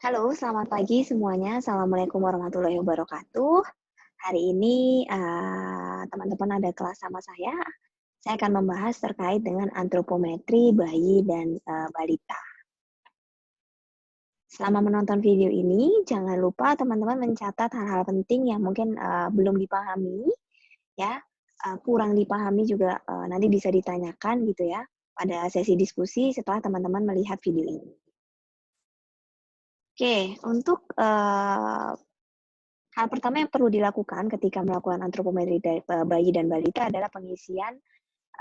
Halo, selamat pagi semuanya. Assalamualaikum warahmatullahi wabarakatuh. Hari ini teman-teman ada kelas sama saya. Saya akan membahas terkait dengan antropometri bayi dan balita. Selama menonton video ini, jangan lupa teman-teman mencatat hal-hal penting yang mungkin belum dipahami, ya, kurang dipahami juga nanti bisa ditanyakan gitu ya pada sesi diskusi setelah teman-teman melihat video ini. Oke, untuk hal pertama yang perlu dilakukan ketika melakukan antropometri bayi dan balita adalah pengisian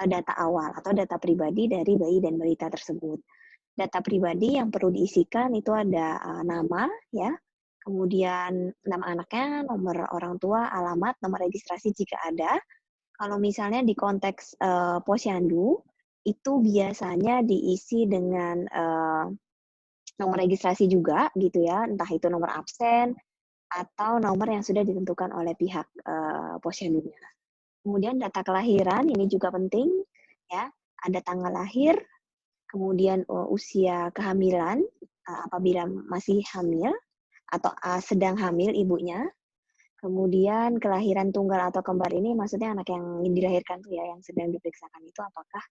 data awal atau data pribadi dari bayi dan balita tersebut. Data pribadi yang perlu diisikan itu ada nama, ya, kemudian nama anaknya, nomor orang tua, alamat, nomor registrasi jika ada. Kalau misalnya di konteks posyandu, itu biasanya diisi dengan nomor registrasi juga gitu ya, entah itu nomor absen atau nomor yang sudah ditentukan oleh pihak posyandunya. Kemudian data kelahiran ini juga penting ya, ada tanggal lahir, kemudian usia kehamilan apabila masih hamil atau sedang hamil ibunya. Kemudian kelahiran tunggal atau kembar ini maksudnya anak yang dilahirkan tuh ya, yang sedang diperiksakan itu apakah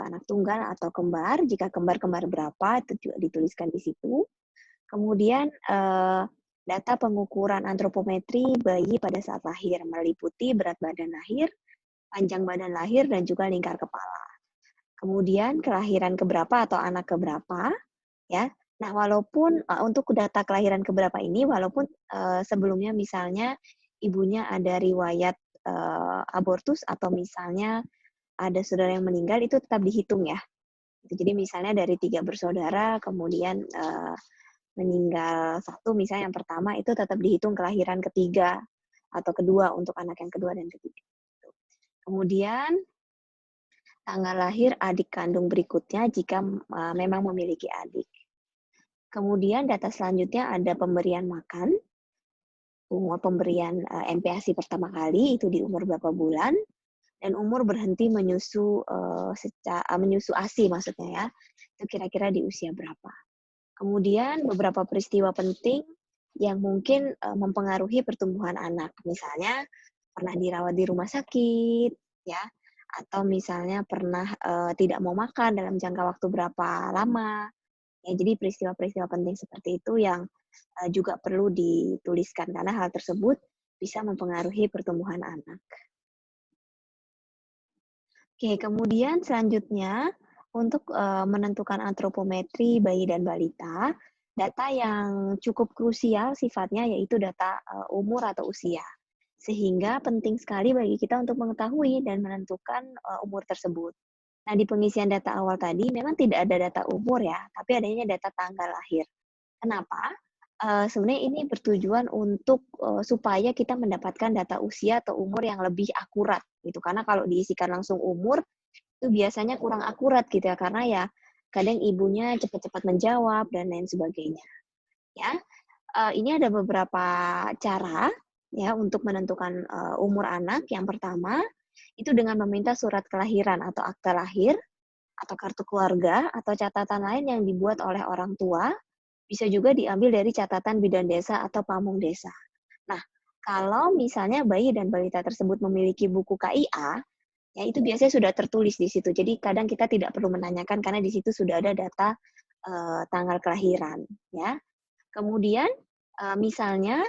anak tunggal atau kembar, jika kembar berapa itu juga dituliskan di situ. Kemudian data pengukuran antropometri bayi pada saat lahir meliputi berat badan lahir, panjang badan lahir, dan juga lingkar kepala. Kemudian kelahiran keberapa atau anak keberapa, ya. Nah, walaupun untuk data kelahiran keberapa ini, walaupun sebelumnya misalnya ibunya ada riwayat abortus atau misalnya ada saudara yang meninggal, itu tetap dihitung ya. Jadi misalnya dari 3 bersaudara, kemudian meninggal satu, misalnya yang pertama itu tetap dihitung kelahiran ketiga atau kedua untuk anak yang kedua dan ketiga. Kemudian tanggal lahir adik kandung berikutnya jika memang memiliki adik. Kemudian data selanjutnya ada pemberian makan, umur pemberian MPASI pertama kali itu di umur berapa bulan, dan umur berhenti menyusu menyusu ASI maksudnya ya, itu kira-kira di usia berapa. Kemudian beberapa peristiwa penting yang mungkin mempengaruhi pertumbuhan anak, misalnya pernah dirawat di rumah sakit, ya, atau misalnya pernah tidak mau makan dalam jangka waktu berapa lama. Ya, jadi peristiwa-peristiwa penting seperti itu yang juga perlu dituliskan karena hal tersebut bisa mempengaruhi pertumbuhan anak. Oke, kemudian selanjutnya untuk menentukan antropometri bayi dan balita, data yang cukup krusial sifatnya yaitu data umur atau usia. Sehingga penting sekali bagi kita untuk mengetahui dan menentukan umur tersebut. Nah, di pengisian data awal tadi memang tidak ada data umur ya, tapi adanya data tanggal lahir. Kenapa? Sebenarnya ini bertujuan untuk supaya kita mendapatkan data usia atau umur yang lebih akurat gitu. Karena kalau diisikan langsung umur itu biasanya kurang akurat gitu ya, karena ya kadang ibunya cepat-cepat menjawab dan lain sebagainya, ya. Ini ada beberapa cara ya untuk menentukan umur anak. Yang pertama, itu dengan meminta surat kelahiran atau akta lahir atau kartu keluarga atau catatan lain yang dibuat oleh orang tua, bisa juga diambil dari catatan bidan desa atau pamong desa. Nah, kalau misalnya bayi dan balita tersebut memiliki buku KIA, ya itu biasanya sudah tertulis di situ. Jadi kadang kita tidak perlu menanyakan karena di situ sudah ada data tanggal kelahiran, ya. Kemudian misalnya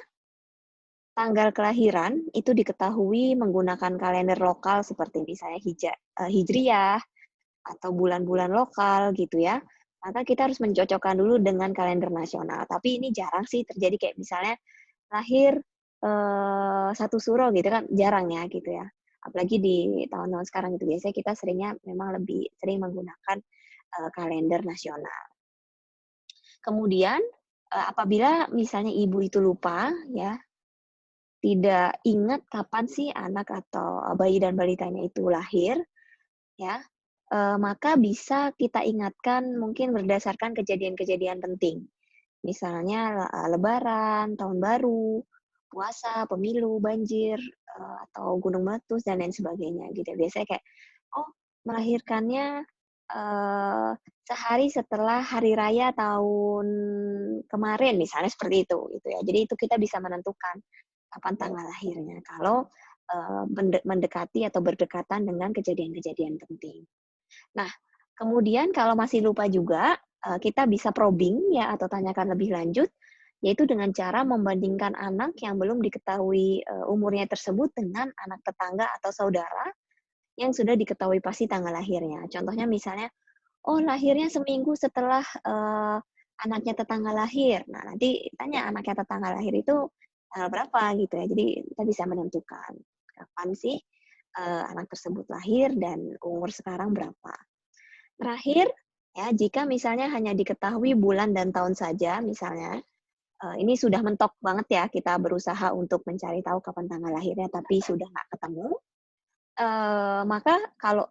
tanggal kelahiran itu diketahui menggunakan kalender lokal seperti misalnya Hijriyah atau bulan-bulan lokal gitu ya, maka kita harus mencocokkan dulu dengan kalender nasional. Tapi ini jarang sih terjadi kayak misalnya lahir 1 Suro gitu kan, jarang ya gitu ya. Apalagi di tahun-tahun sekarang gitu, biasanya kita seringnya memang lebih sering menggunakan kalender nasional. Kemudian apabila misalnya ibu itu lupa ya, tidak ingat kapan sih anak atau bayi dan balitanya itu lahir, ya, maka bisa kita ingatkan mungkin berdasarkan kejadian-kejadian penting. Misalnya lebaran, tahun baru, puasa, pemilu, banjir, atau gunung meletus dan lain sebagainya gitu. Biasanya kayak, oh melahirkannya sehari setelah hari raya tahun kemarin, misalnya seperti itu, gitu ya. Jadi itu kita bisa menentukan kapan tanggal lahirnya, kalau mendekati atau berdekatan dengan kejadian-kejadian penting. Nah, kemudian kalau masih lupa juga, kita bisa probing ya atau tanyakan lebih lanjut, yaitu dengan cara membandingkan anak yang belum diketahui umurnya tersebut dengan anak tetangga atau saudara yang sudah diketahui pasti tanggal lahirnya. Contohnya misalnya, oh lahirnya seminggu setelah anaknya tetangga lahir. Nah, nanti tanya anaknya tetangga lahir itu tanggal berapa gitu ya. Jadi kita bisa menentukan kapan sih anak tersebut lahir dan umur sekarang berapa. Terakhir, ya jika misalnya hanya diketahui bulan dan tahun saja, misalnya, ini sudah mentok banget ya kita berusaha untuk mencari tahu kapan tanggal lahirnya, tapi sudah nggak ketemu, maka kalau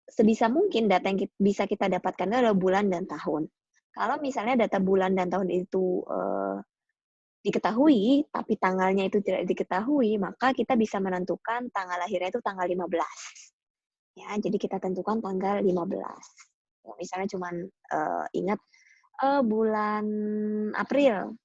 sebisa mungkin data yang bisa kita dapatkan adalah bulan dan tahun. Kalau misalnya data bulan dan tahun itu diketahui, tapi tanggalnya itu tidak diketahui, maka kita bisa menentukan tanggal lahirnya itu tanggal 15. Ya, jadi kita tentukan tanggal 15. Misalnya cuman ingat bulan April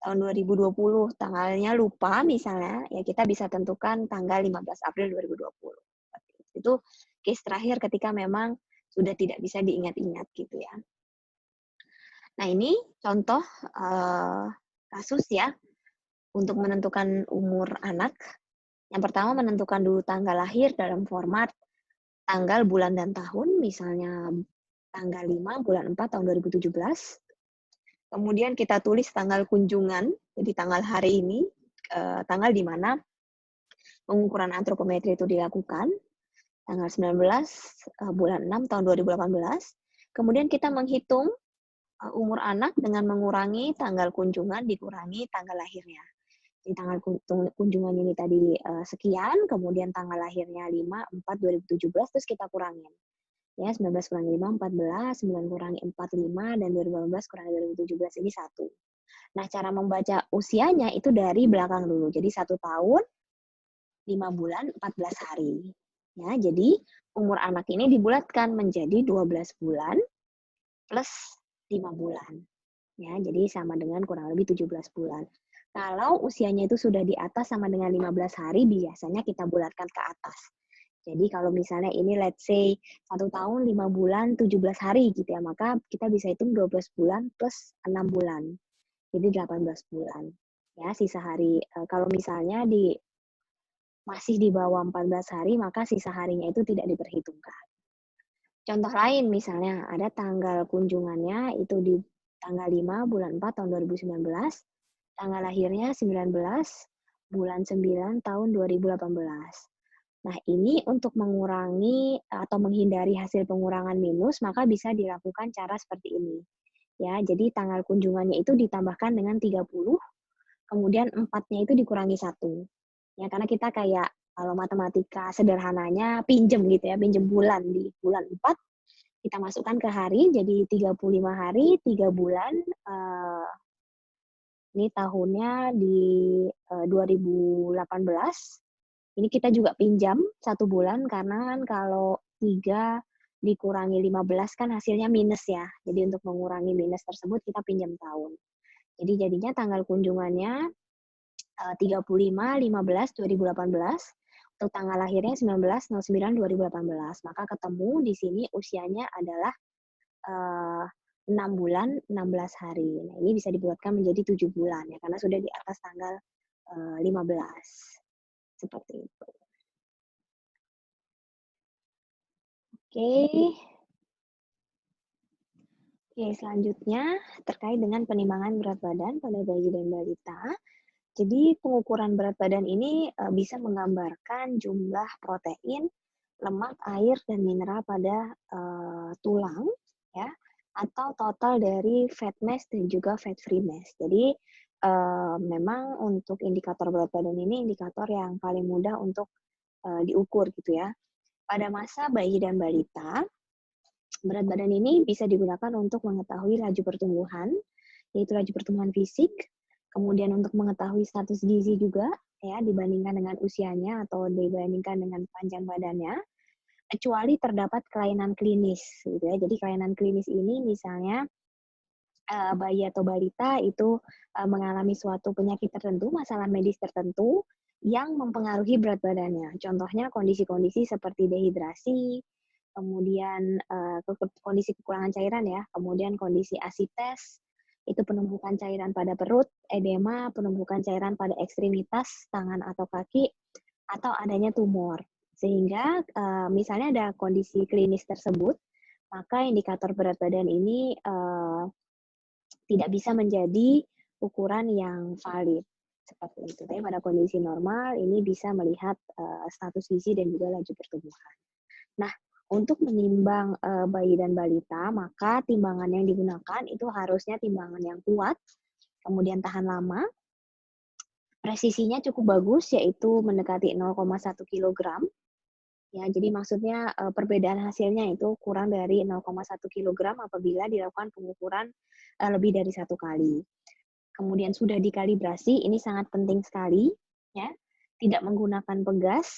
tahun 2020, tanggalnya lupa misalnya, ya kita bisa tentukan tanggal 15 April 2020. Itu case terakhir ketika memang sudah tidak bisa diingat-ingat gitu ya. Nah ini contoh kasus ya untuk menentukan umur anak. Yang pertama menentukan dulu tanggal lahir dalam format tanggal, bulan, dan tahun, misalnya tanggal 5 bulan 4 tahun 2017. Kemudian kita tulis tanggal kunjungan, jadi tanggal hari ini, tanggal di mana pengukuran antropometri itu dilakukan, tanggal 19 bulan 6 tahun 2018. Kemudian kita menghitung umur anak dengan mengurangi tanggal kunjungan dikurangi tanggal lahirnya. Jadi tanggal kunjungan ini tadi sekian, kemudian tanggal lahirnya 5/4/2017, terus kita kurangin. Ya, 19 kurangi 5, 14, 9 kurangi 4, 5, dan 2018 kurangi 2017 ini 1. Nah, cara membaca usianya itu dari belakang dulu. Jadi 1 tahun, 5 bulan, 14 hari. Ya, jadi umur anak ini dibulatkan menjadi 12 bulan plus 5 bulan. Ya, jadi sama dengan kurang lebih 17 bulan. Kalau usianya itu sudah di atas sama dengan 15 hari, biasanya kita bulatkan ke atas. Jadi kalau misalnya ini let's say 1 tahun 5 bulan 17 hari gitu ya, maka kita bisa hitung 12 bulan plus 6 bulan. Jadi 18 bulan. Ya, sisa hari kalau misalnya masih di bawah 14 hari, maka sisa harinya itu tidak diperhitungkan. Contoh lain misalnya ada tanggal kunjungannya itu di tanggal 5 bulan 4 tahun 2019, tanggal lahirnya 19 bulan 9 tahun 2018. Nah, ini untuk mengurangi atau menghindari hasil pengurangan minus, maka bisa dilakukan cara seperti ini. Ya, jadi tanggal kunjungannya itu ditambahkan dengan 30, kemudian 4-nya itu dikurangi 1. Ya, karena kita kayak kalau matematika sederhananya pinjem gitu ya, pinjem bulan di bulan 4, kita masukkan ke hari, jadi 35 hari, 3 bulan, ini tahunnya di 2018. Ini kita juga pinjam 1 bulan karena kan kalau 3 dikurangi 15 kan hasilnya minus ya. Jadi untuk mengurangi minus tersebut kita pinjam tahun. Jadi jadinya tanggal kunjungannya 35/15/2018, untuk tanggal lahirnya 19/09/2018. Maka ketemu di sini usianya adalah 6 bulan 16 hari. Nah, ini bisa dibuatkan menjadi 7 bulan ya karena sudah di atas tanggal 15. Seperti itu. Oke. Oke, selanjutnya terkait dengan penimbangan berat badan pada bayi dan balita. Jadi pengukuran berat badan ini bisa menggambarkan jumlah protein, lemak, air, dan mineral pada tulang, ya, atau total dari fat mass dan juga fat free mass. Jadi memang untuk indikator berat badan ini indikator yang paling mudah untuk diukur gitu ya. Pada masa bayi dan balita, berat badan ini bisa digunakan untuk mengetahui laju pertumbuhan, yaitu laju pertumbuhan fisik, kemudian untuk mengetahui status gizi juga, ya, dibandingkan dengan usianya atau dibandingkan dengan panjang badannya, kecuali terdapat kelainan klinis gitu ya. Jadi kelainan klinis ini misalnya bayi atau balita itu mengalami suatu penyakit tertentu, masalah medis tertentu yang mempengaruhi berat badannya. Contohnya kondisi-kondisi seperti dehidrasi, kemudian kondisi kekurangan cairan ya, kemudian kondisi asites, itu penumpukan cairan pada perut, edema, penumpukan cairan pada ekstremitas tangan atau kaki, atau adanya tumor. Sehingga misalnya ada kondisi klinis tersebut, maka indikator berat badan ini tidak bisa menjadi ukuran yang valid seperti itu. Tapi pada kondisi normal ini bisa melihat status gizi dan juga laju pertumbuhan. Nah, untuk menimbang bayi dan balita, maka timbangan yang digunakan itu harusnya timbangan yang kuat, kemudian tahan lama, presisinya cukup bagus, yaitu mendekati 0,1 kg. Ya, jadi maksudnya perbedaan hasilnya itu kurang dari 0,1 kg apabila dilakukan pengukuran lebih dari 1 kali. Kemudian sudah dikalibrasi, ini sangat penting sekali, ya. Tidak menggunakan pegas.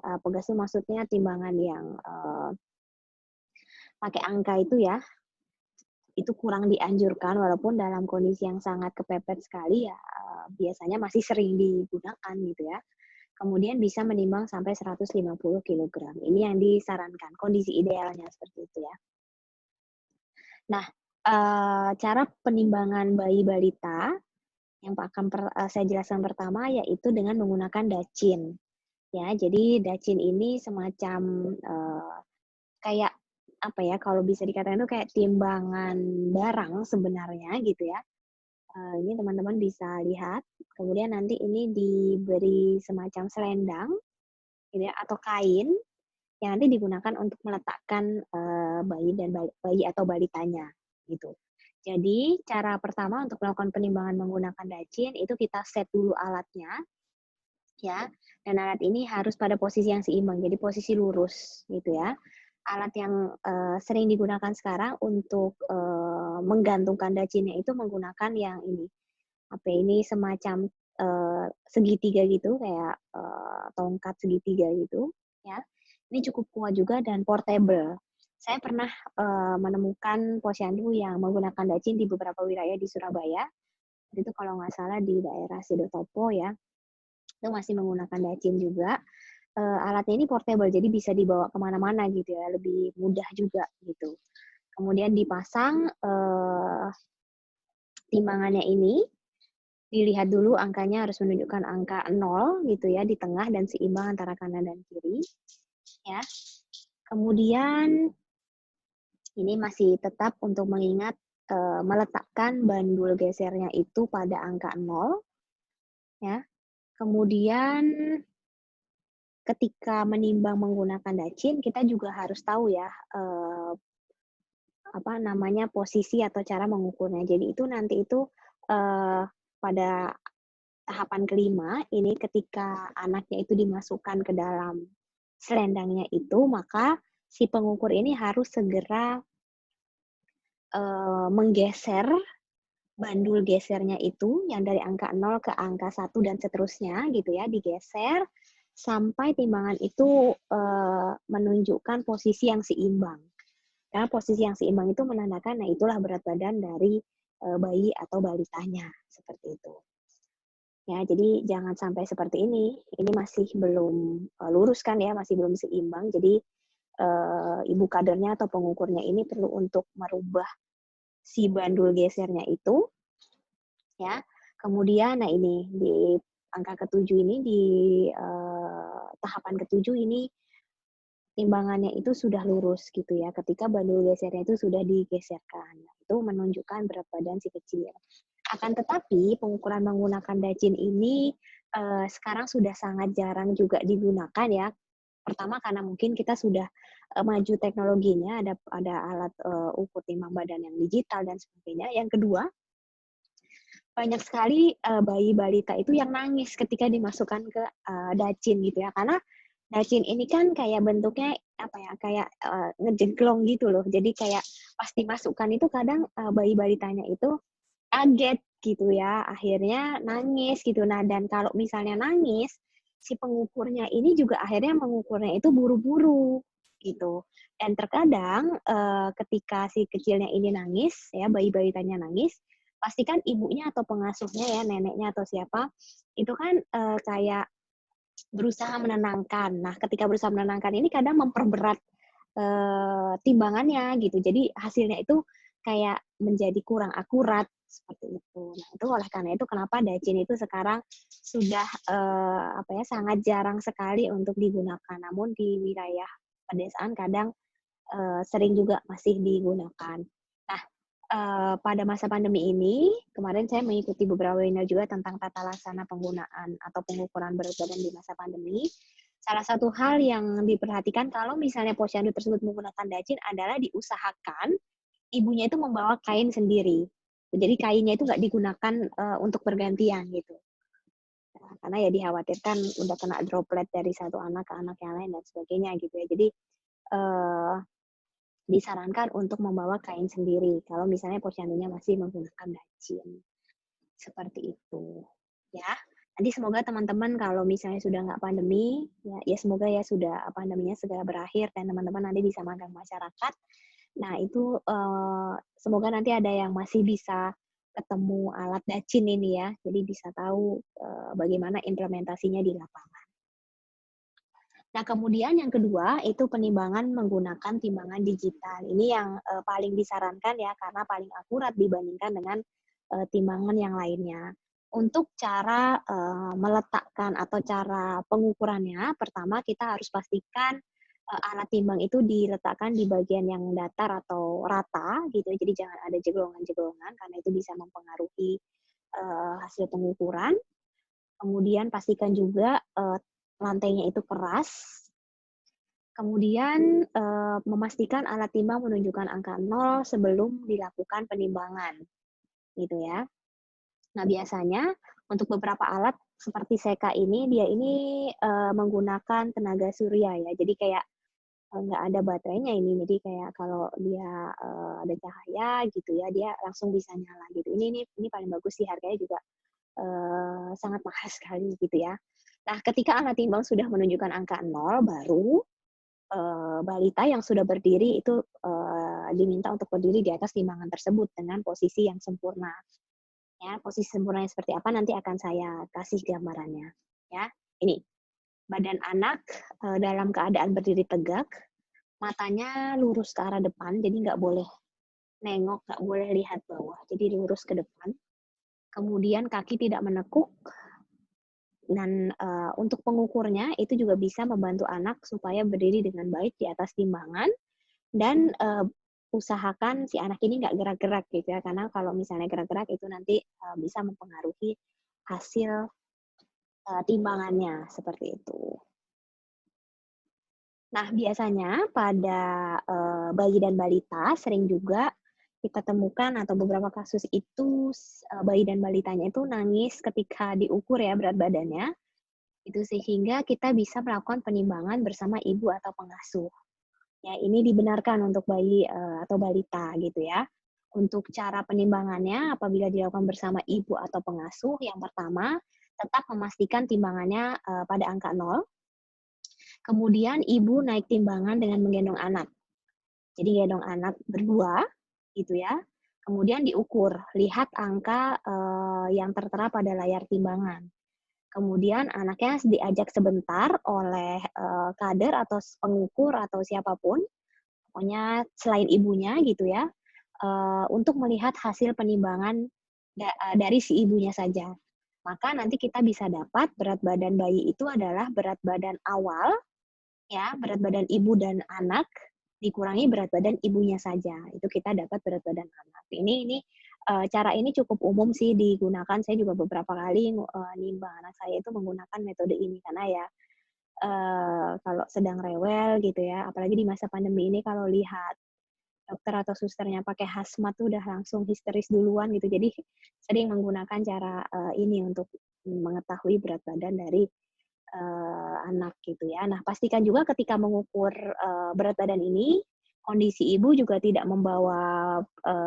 Pegas itu maksudnya timbangan yang pakai angka itu ya, itu kurang dianjurkan walaupun dalam kondisi yang sangat kepepet sekali ya biasanya masih sering digunakan gitu ya. Kemudian bisa menimbang sampai 150 kg. Ini yang disarankan, kondisi idealnya seperti itu ya. Nah, cara penimbangan bayi balita yang akan saya jelaskan pertama yaitu dengan menggunakan dacin. Ya, jadi dacin ini semacam kayak apa ya, kalau bisa dikatakan itu kayak timbangan barang sebenarnya gitu ya. Ini teman-teman bisa lihat. Kemudian nanti ini diberi semacam selendang gitu ya, atau kain yang nanti digunakan untuk meletakkan bayi atau balitanya gitu. Jadi cara pertama untuk melakukan penimbangan menggunakan dacin itu kita set dulu alatnya ya. Dan alat ini harus pada posisi yang seimbang, jadi posisi lurus gitu ya. Alat yang sering digunakan sekarang untuk menggantungkan dacinnya itu menggunakan yang ini. Apa ini semacam segitiga gitu kayak tongkat segitiga gitu ya. Ini cukup kuat juga dan portable. Saya pernah menemukan posyandu yang menggunakan dacin di beberapa wilayah di Surabaya. Itu kalau nggak salah di daerah Sidotopo ya. Itu masih menggunakan dacin juga. Alatnya ini portable, jadi bisa dibawa kemana-mana gitu ya, lebih mudah juga gitu. Kemudian dipasang timbangannya ini, dilihat dulu angkanya harus menunjukkan angka 0 gitu ya di tengah dan seimbang antara kanan dan kiri ya. Kemudian ini masih tetap untuk mengingat meletakkan bandul gesernya itu pada angka 0 ya. Kemudian ketika menimbang menggunakan dacin kita juga harus tahu ya apa namanya posisi atau cara mengukurnya. Jadi itu nanti itu pada tahapan kelima ini ketika anaknya itu dimasukkan ke dalam selendangnya itu, maka si pengukur ini harus segera menggeser bandul gesernya itu yang dari angka 0 ke angka 1 dan seterusnya gitu ya, digeser sampai timbangan itu menunjukkan posisi yang seimbang. Karena posisi yang seimbang itu menandakan, nah itulah berat badan dari bayi atau balitanya, seperti itu. Ya, jadi jangan sampai seperti ini. Ini masih belum lurus kan ya, masih belum seimbang. Jadi ibu kadernya atau pengukurnya ini perlu untuk merubah si bandul gesernya itu, ya. Kemudian, nah ini di angka ketujuh ini di tahapan ketujuh ini timbangannya itu sudah lurus gitu ya. Ketika bandul gesernya itu sudah digeserkan, itu menunjukkan berat badan si kecil. Akan tetapi pengukuran menggunakan dacin ini sekarang sudah sangat jarang juga digunakan ya. Pertama karena mungkin kita sudah maju teknologinya, ada alat ukur timbang badan yang digital dan sebagainya. Yang kedua, banyak sekali bayi balita itu yang nangis ketika dimasukkan ke dacin gitu ya. Karena dacin ini kan kayak bentuknya apa ya, kayak ngejengklong gitu loh. Jadi kayak pas dimasukkan itu kadang bayi balitanya itu kaget gitu ya, akhirnya nangis gitu. Nah, dan kalau misalnya nangis, si pengukurnya ini juga akhirnya mengukurnya itu buru-buru gitu. Dan terkadang, ketika si kecilnya ini nangis, ya bayi balitanya nangis, pastikan ibunya atau pengasuhnya ya, neneknya atau siapa, itu kan, kayak berusaha menenangkan. Nah, ketika berusaha menenangkan ini kadang memperberat, timbangannya gitu. Jadi hasilnya itu kayak menjadi kurang akurat, seperti itu. Nah, itu oleh karena itu kenapa dacin itu sekarang sudah, apa ya, sangat jarang sekali untuk digunakan. Namun di wilayah pedesaan kadang, sering juga masih digunakan. Nah, pada masa pandemi ini, kemarin saya mengikuti beberapa webinar juga tentang tata laksana penggunaan atau pengukuran berat badan di masa pandemi. Salah satu hal yang diperhatikan kalau misalnya posyandu tersebut menggunakan dacin adalah diusahakan ibunya itu membawa kain sendiri. Jadi kainnya itu nggak digunakan, untuk bergantian gitu. Nah, karena ya dikhawatirkan udah kena droplet dari satu anak ke anak yang lain dan sebagainya gitu ya. Jadi, eee, disarankan untuk membawa kain sendiri kalau misalnya posyandunya masih menggunakan dacin, seperti itu, ya. Nanti semoga teman-teman kalau misalnya sudah nggak pandemi, ya semoga ya sudah pandeminya segera berakhir dan teman-teman nanti bisa magang masyarakat. Nah itu, semoga nanti ada yang masih bisa ketemu alat dacin ini ya, jadi bisa tahu, bagaimana implementasinya di lapangan. Nah, kemudian yang kedua itu penimbangan menggunakan timbangan digital. Ini yang, paling disarankan ya, karena paling akurat dibandingkan dengan, timbangan yang lainnya. Untuk cara, meletakkan atau cara pengukurannya, pertama kita harus pastikan, alat timbang itu diletakkan di bagian yang datar atau rata gitu ya, jadi jangan ada jeglongan-jeglongan karena itu bisa mempengaruhi, hasil pengukuran. Kemudian pastikan juga, lantainya itu keras. Kemudian, memastikan alat timbang menunjukkan angka 0 sebelum dilakukan penimbangan, gitu ya. Nah, biasanya untuk beberapa alat seperti Seka ini, dia ini, menggunakan tenaga surya ya. Jadi kayak, nggak ada baterainya ini, jadi kayak kalau dia, ada cahaya gitu ya, dia langsung bisa nyala gitu. Ini paling bagus sih, harganya juga, sangat mahal sekali gitu ya. Nah, ketika alat timbang sudah menunjukkan angka 0, baru balita yang sudah berdiri itu, diminta untuk berdiri di atas timbangan tersebut dengan posisi yang sempurna, ya. Posisi sempurnanya seperti apa nanti akan saya kasih gambarannya, ya. Ini, badan anak, dalam keadaan berdiri tegak, matanya lurus ke arah depan, jadi nggak boleh nengok, nggak boleh lihat bawah, jadi lurus ke depan. Kemudian kaki tidak menekuk dan, untuk pengukurnya itu juga bisa membantu anak supaya berdiri dengan baik di atas timbangan. Dan, usahakan si anak ini nggak gerak-gerak gitu ya, karena kalau misalnya gerak-gerak itu nanti, bisa mempengaruhi hasil, timbangannya, seperti itu. Nah, biasanya pada, bayi dan balita sering juga kita temukan atau beberapa kasus itu bayi dan balitanya itu nangis ketika diukur ya berat badannya, itu sehingga kita bisa melakukan penimbangan bersama ibu atau pengasuh. Ya, ini dibenarkan untuk bayi, atau balita gitu ya. Untuk cara penimbangannya apabila dilakukan bersama ibu atau pengasuh, yang pertama tetap memastikan timbangannya, pada angka 0, kemudian ibu naik timbangan dengan menggendong anak. Jadi gendong anak berdua gitu ya, kemudian diukur, lihat angka, yang tertera pada layar timbangan. Kemudian anaknya diajak sebentar oleh, kader atau pengukur atau siapapun, pokoknya selain ibunya gitu ya, untuk melihat hasil penimbangan dari si ibunya saja. Maka nanti kita bisa dapat berat badan bayi itu adalah berat badan awal, ya, berat badan ibu dan anak, dikurangi berat badan ibunya saja, itu kita dapat berat badan anak. Ini, cara ini cukup umum sih digunakan, saya juga beberapa kali, nimbang anak saya itu menggunakan metode ini, karena ya, kalau sedang rewel gitu ya, apalagi di masa pandemi ini kalau lihat dokter atau susternya pakai hazmat tuh udah langsung histeris duluan gitu. Jadi sering menggunakan cara, ini untuk mengetahui berat badan dari, anak gitu ya. Nah, pastikan juga ketika mengukur, berat badan ini, kondisi ibu juga tidak membawa,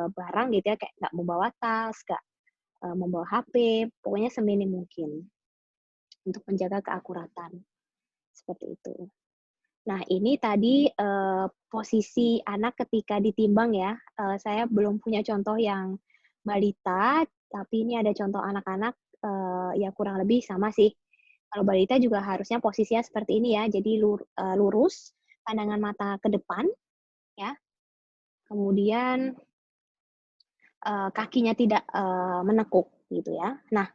barang gitu ya, kayak nggak membawa tas, nggak, membawa HP, pokoknya seminim mungkin untuk menjaga keakuratan, seperti itu. Nah, ini tadi posisi anak ketika ditimbang ya. Saya belum punya contoh yang balita, tapi ini ada contoh anak-anak ya kurang lebih sama sih. Kalau balita juga harusnya posisinya seperti ini ya. Jadi lurus, pandangan mata ke depan ya. Kemudian kakinya tidak menekuk gitu ya. Nah,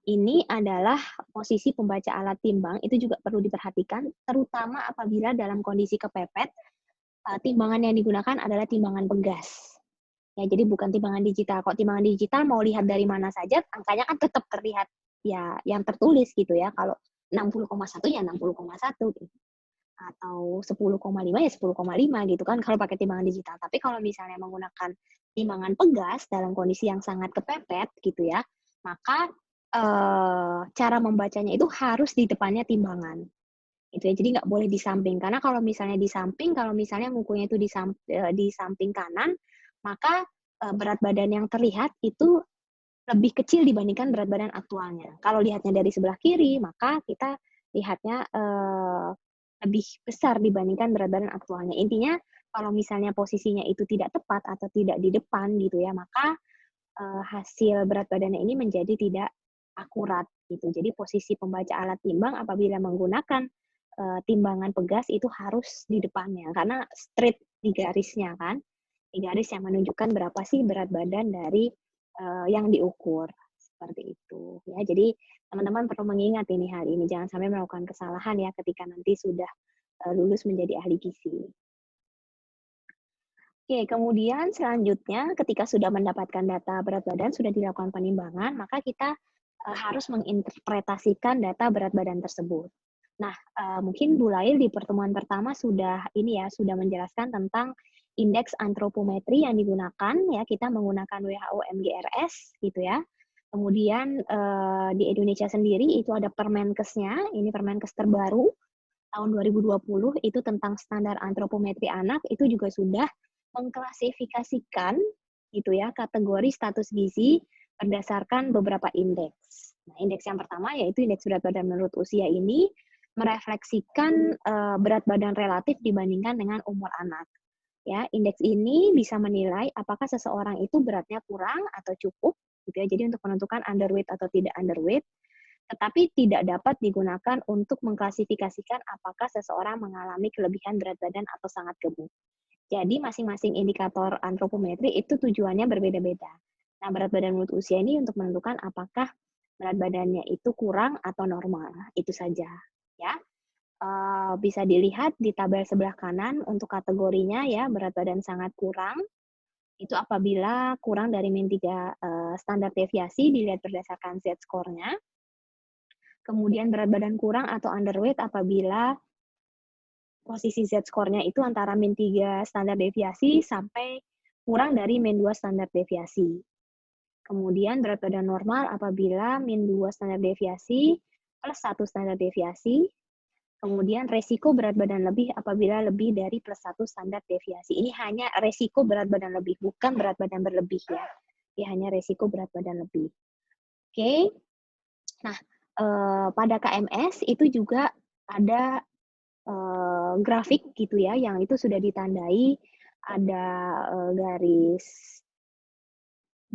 ini adalah posisi pembaca alat timbang itu juga perlu diperhatikan, terutama apabila dalam kondisi kepepet, timbangan yang digunakan adalah timbangan pegas. Ya, jadi bukan timbangan digital. Kalau timbangan digital mau lihat dari mana saja, angkanya kan tetap terlihat ya yang tertulis gitu ya. Kalau 60,1 ya 60,1 gitu. Atau 10,5 ya 10,5 gitu kan kalau pakai timbangan digital. Tapi kalau misalnya menggunakan timbangan pegas dalam kondisi yang sangat kepepet gitu ya, maka cara membacanya itu harus di depannya timbangan. Itu ya, jadi nggak boleh di samping. Karena kalau misalnya di samping, kalau misalnya ngukurnya itu di samping kanan, maka berat badan yang terlihat itu lebih kecil dibandingkan berat badan aktualnya. Kalau lihatnya dari sebelah kiri, maka kita lihatnya lebih besar dibandingkan berat badan aktualnya. Intinya kalau misalnya posisinya itu tidak tepat atau tidak di depan gitu ya, maka hasil berat badannya ini menjadi tidak akurat gitu. Jadi posisi pembaca alat timbang apabila menggunakan timbangan pegas itu harus di depannya karena straight di garisnya kan, di garis yang menunjukkan berapa sih berat badan dari yang diukur seperti itu ya. Jadi teman-teman perlu mengingat ini hal ini, jangan sampai melakukan kesalahan ya ketika nanti sudah lulus menjadi ahli gizi. Oke, kemudian selanjutnya ketika sudah mendapatkan data berat badan, sudah dilakukan penimbangan, maka kita harus menginterpretasikan data berat badan tersebut. Nah, mungkin Bu Lail di pertemuan pertama sudah ini ya, sudah menjelaskan tentang indeks antropometri yang digunakan ya, kita menggunakan WHO MGRS gitu ya. Kemudian di Indonesia sendiri itu ada Permenkesnya, ini Permenkes terbaru tahun 2020 itu tentang standar antropometri anak itu juga sudah mengklasifikasikan gitu ya kategori status gizi berdasarkan beberapa indeks. Nah, indeks yang pertama yaitu indeks berat badan menurut usia ini merefleksikan berat badan relatif dibandingkan dengan umur anak. Ya, indeks ini bisa menilai apakah seseorang itu beratnya kurang atau cukup gitu ya. Jadi untuk menentukan underweight atau tidak underweight, tetapi tidak dapat digunakan untuk mengklasifikasikan apakah seseorang mengalami kelebihan berat badan atau sangat gemuk. Jadi masing-masing indikator antropometri itu tujuannya berbeda-beda. Nah, berat badan menurut usia ini untuk menentukan apakah berat badannya itu kurang atau normal, itu saja. Ya, bisa dilihat di tabel sebelah kanan untuk kategorinya ya, berat badan sangat kurang, itu apabila kurang dari min 3 standar deviasi dilihat berdasarkan Z-score-nya. Kemudian berat badan kurang atau underweight apabila posisi Z-score-nya itu antara min 3 standar deviasi sampai kurang dari min 2 standar deviasi. Kemudian berat badan normal apabila min 2 standar deviasi plus 1 standar deviasi. Kemudian resiko berat badan lebih apabila lebih dari plus 1 standar deviasi. Ini hanya resiko berat badan lebih, bukan berat badan berlebih ya. Ini hanya resiko berat badan lebih. Oke. Nah, pada KMS itu juga ada grafik gitu ya, yang itu sudah ditandai ada garis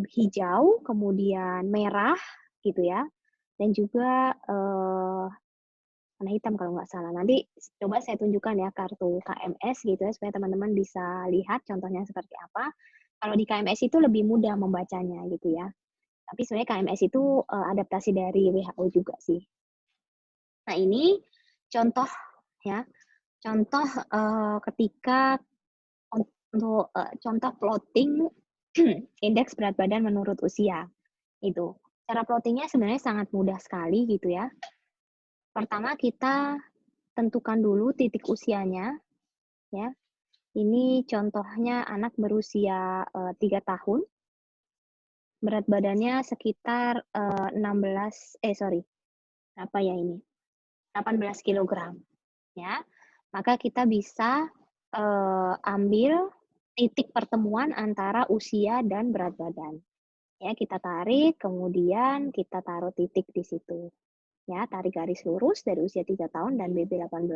hijau, kemudian merah gitu ya, dan juga warna hitam kalau nggak salah. Nanti coba saya tunjukkan ya kartu KMS gitu ya, supaya teman-teman bisa lihat contohnya seperti apa. Kalau di KMS itu lebih mudah membacanya gitu ya. Tapi sebenarnya KMS itu adaptasi dari WHO juga sih. Nah ini contoh ya, contoh ketika untuk contoh plotting indeks berat badan menurut usia itu. Cara plottingnya sebenarnya sangat mudah sekali gitu ya. Pertama kita tentukan dulu titik usianya ya. Ini contohnya anak berusia 3 tahun. Berat badannya sekitar 16 berapa ya ini? 18 kilogram ya. Maka kita bisa ambil titik pertemuan antara usia dan berat badan. Ya, kita tarik, kemudian kita taruh titik di situ. Ya, tarik garis lurus dari usia 3 tahun dan BB 18.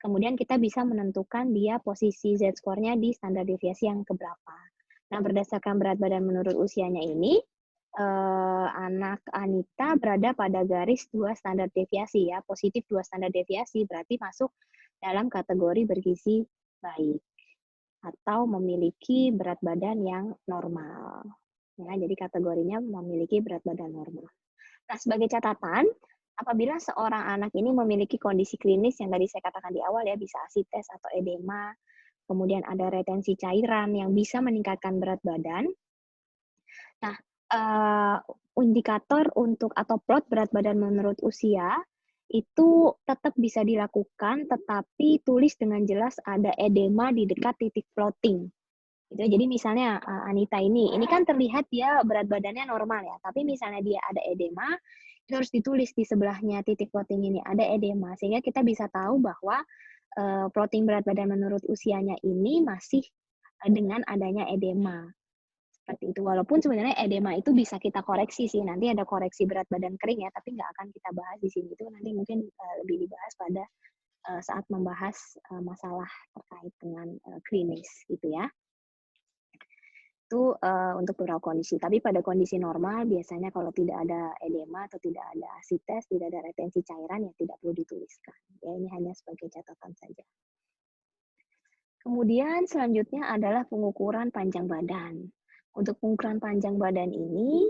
Kemudian kita bisa menentukan dia posisi Z-score-nya di standar deviasi yang keberapa. Nah, berdasarkan berat badan menurut usianya ini, anak Anita berada pada garis 2 standar deviasi ya, positif 2 standar deviasi, berarti masuk dalam kategori bergizi baik atau memiliki berat badan yang normal. Ya, jadi kategorinya memiliki berat badan normal. Nah, sebagai catatan, apabila seorang anak ini memiliki kondisi klinis yang tadi saya katakan di awal ya, bisa asites atau edema, kemudian ada retensi cairan yang bisa meningkatkan berat badan. Nah, indikator untuk atau plot berat badan menurut usia itu tetap bisa dilakukan, tetapi tulis dengan jelas ada edema di dekat titik plotting. Gitu. Jadi misalnya Anita ini kan terlihat dia berat badannya normal ya, tapi misalnya dia ada edema, itu harus ditulis di sebelahnya titik plotting ini ada edema, sehingga kita bisa tahu bahwa plotting berat badan menurut usianya ini masih dengan adanya edema. Seperti itu. Walaupun sebenarnya edema itu bisa kita koreksi sih. Nanti ada koreksi berat badan kering ya, tapi nggak akan kita bahas di sini. Itu nanti mungkin lebih dibahas pada saat membahas masalah terkait dengan klinis gitu ya. Itu untuk beberapa kondisi. Tapi pada kondisi normal biasanya kalau tidak ada edema atau tidak ada asites, tidak ada retensi cairan ya tidak perlu dituliskan. Ya, ini hanya sebagai catatan saja. Kemudian selanjutnya adalah pengukuran panjang badan. Untuk pengukuran panjang badan ini,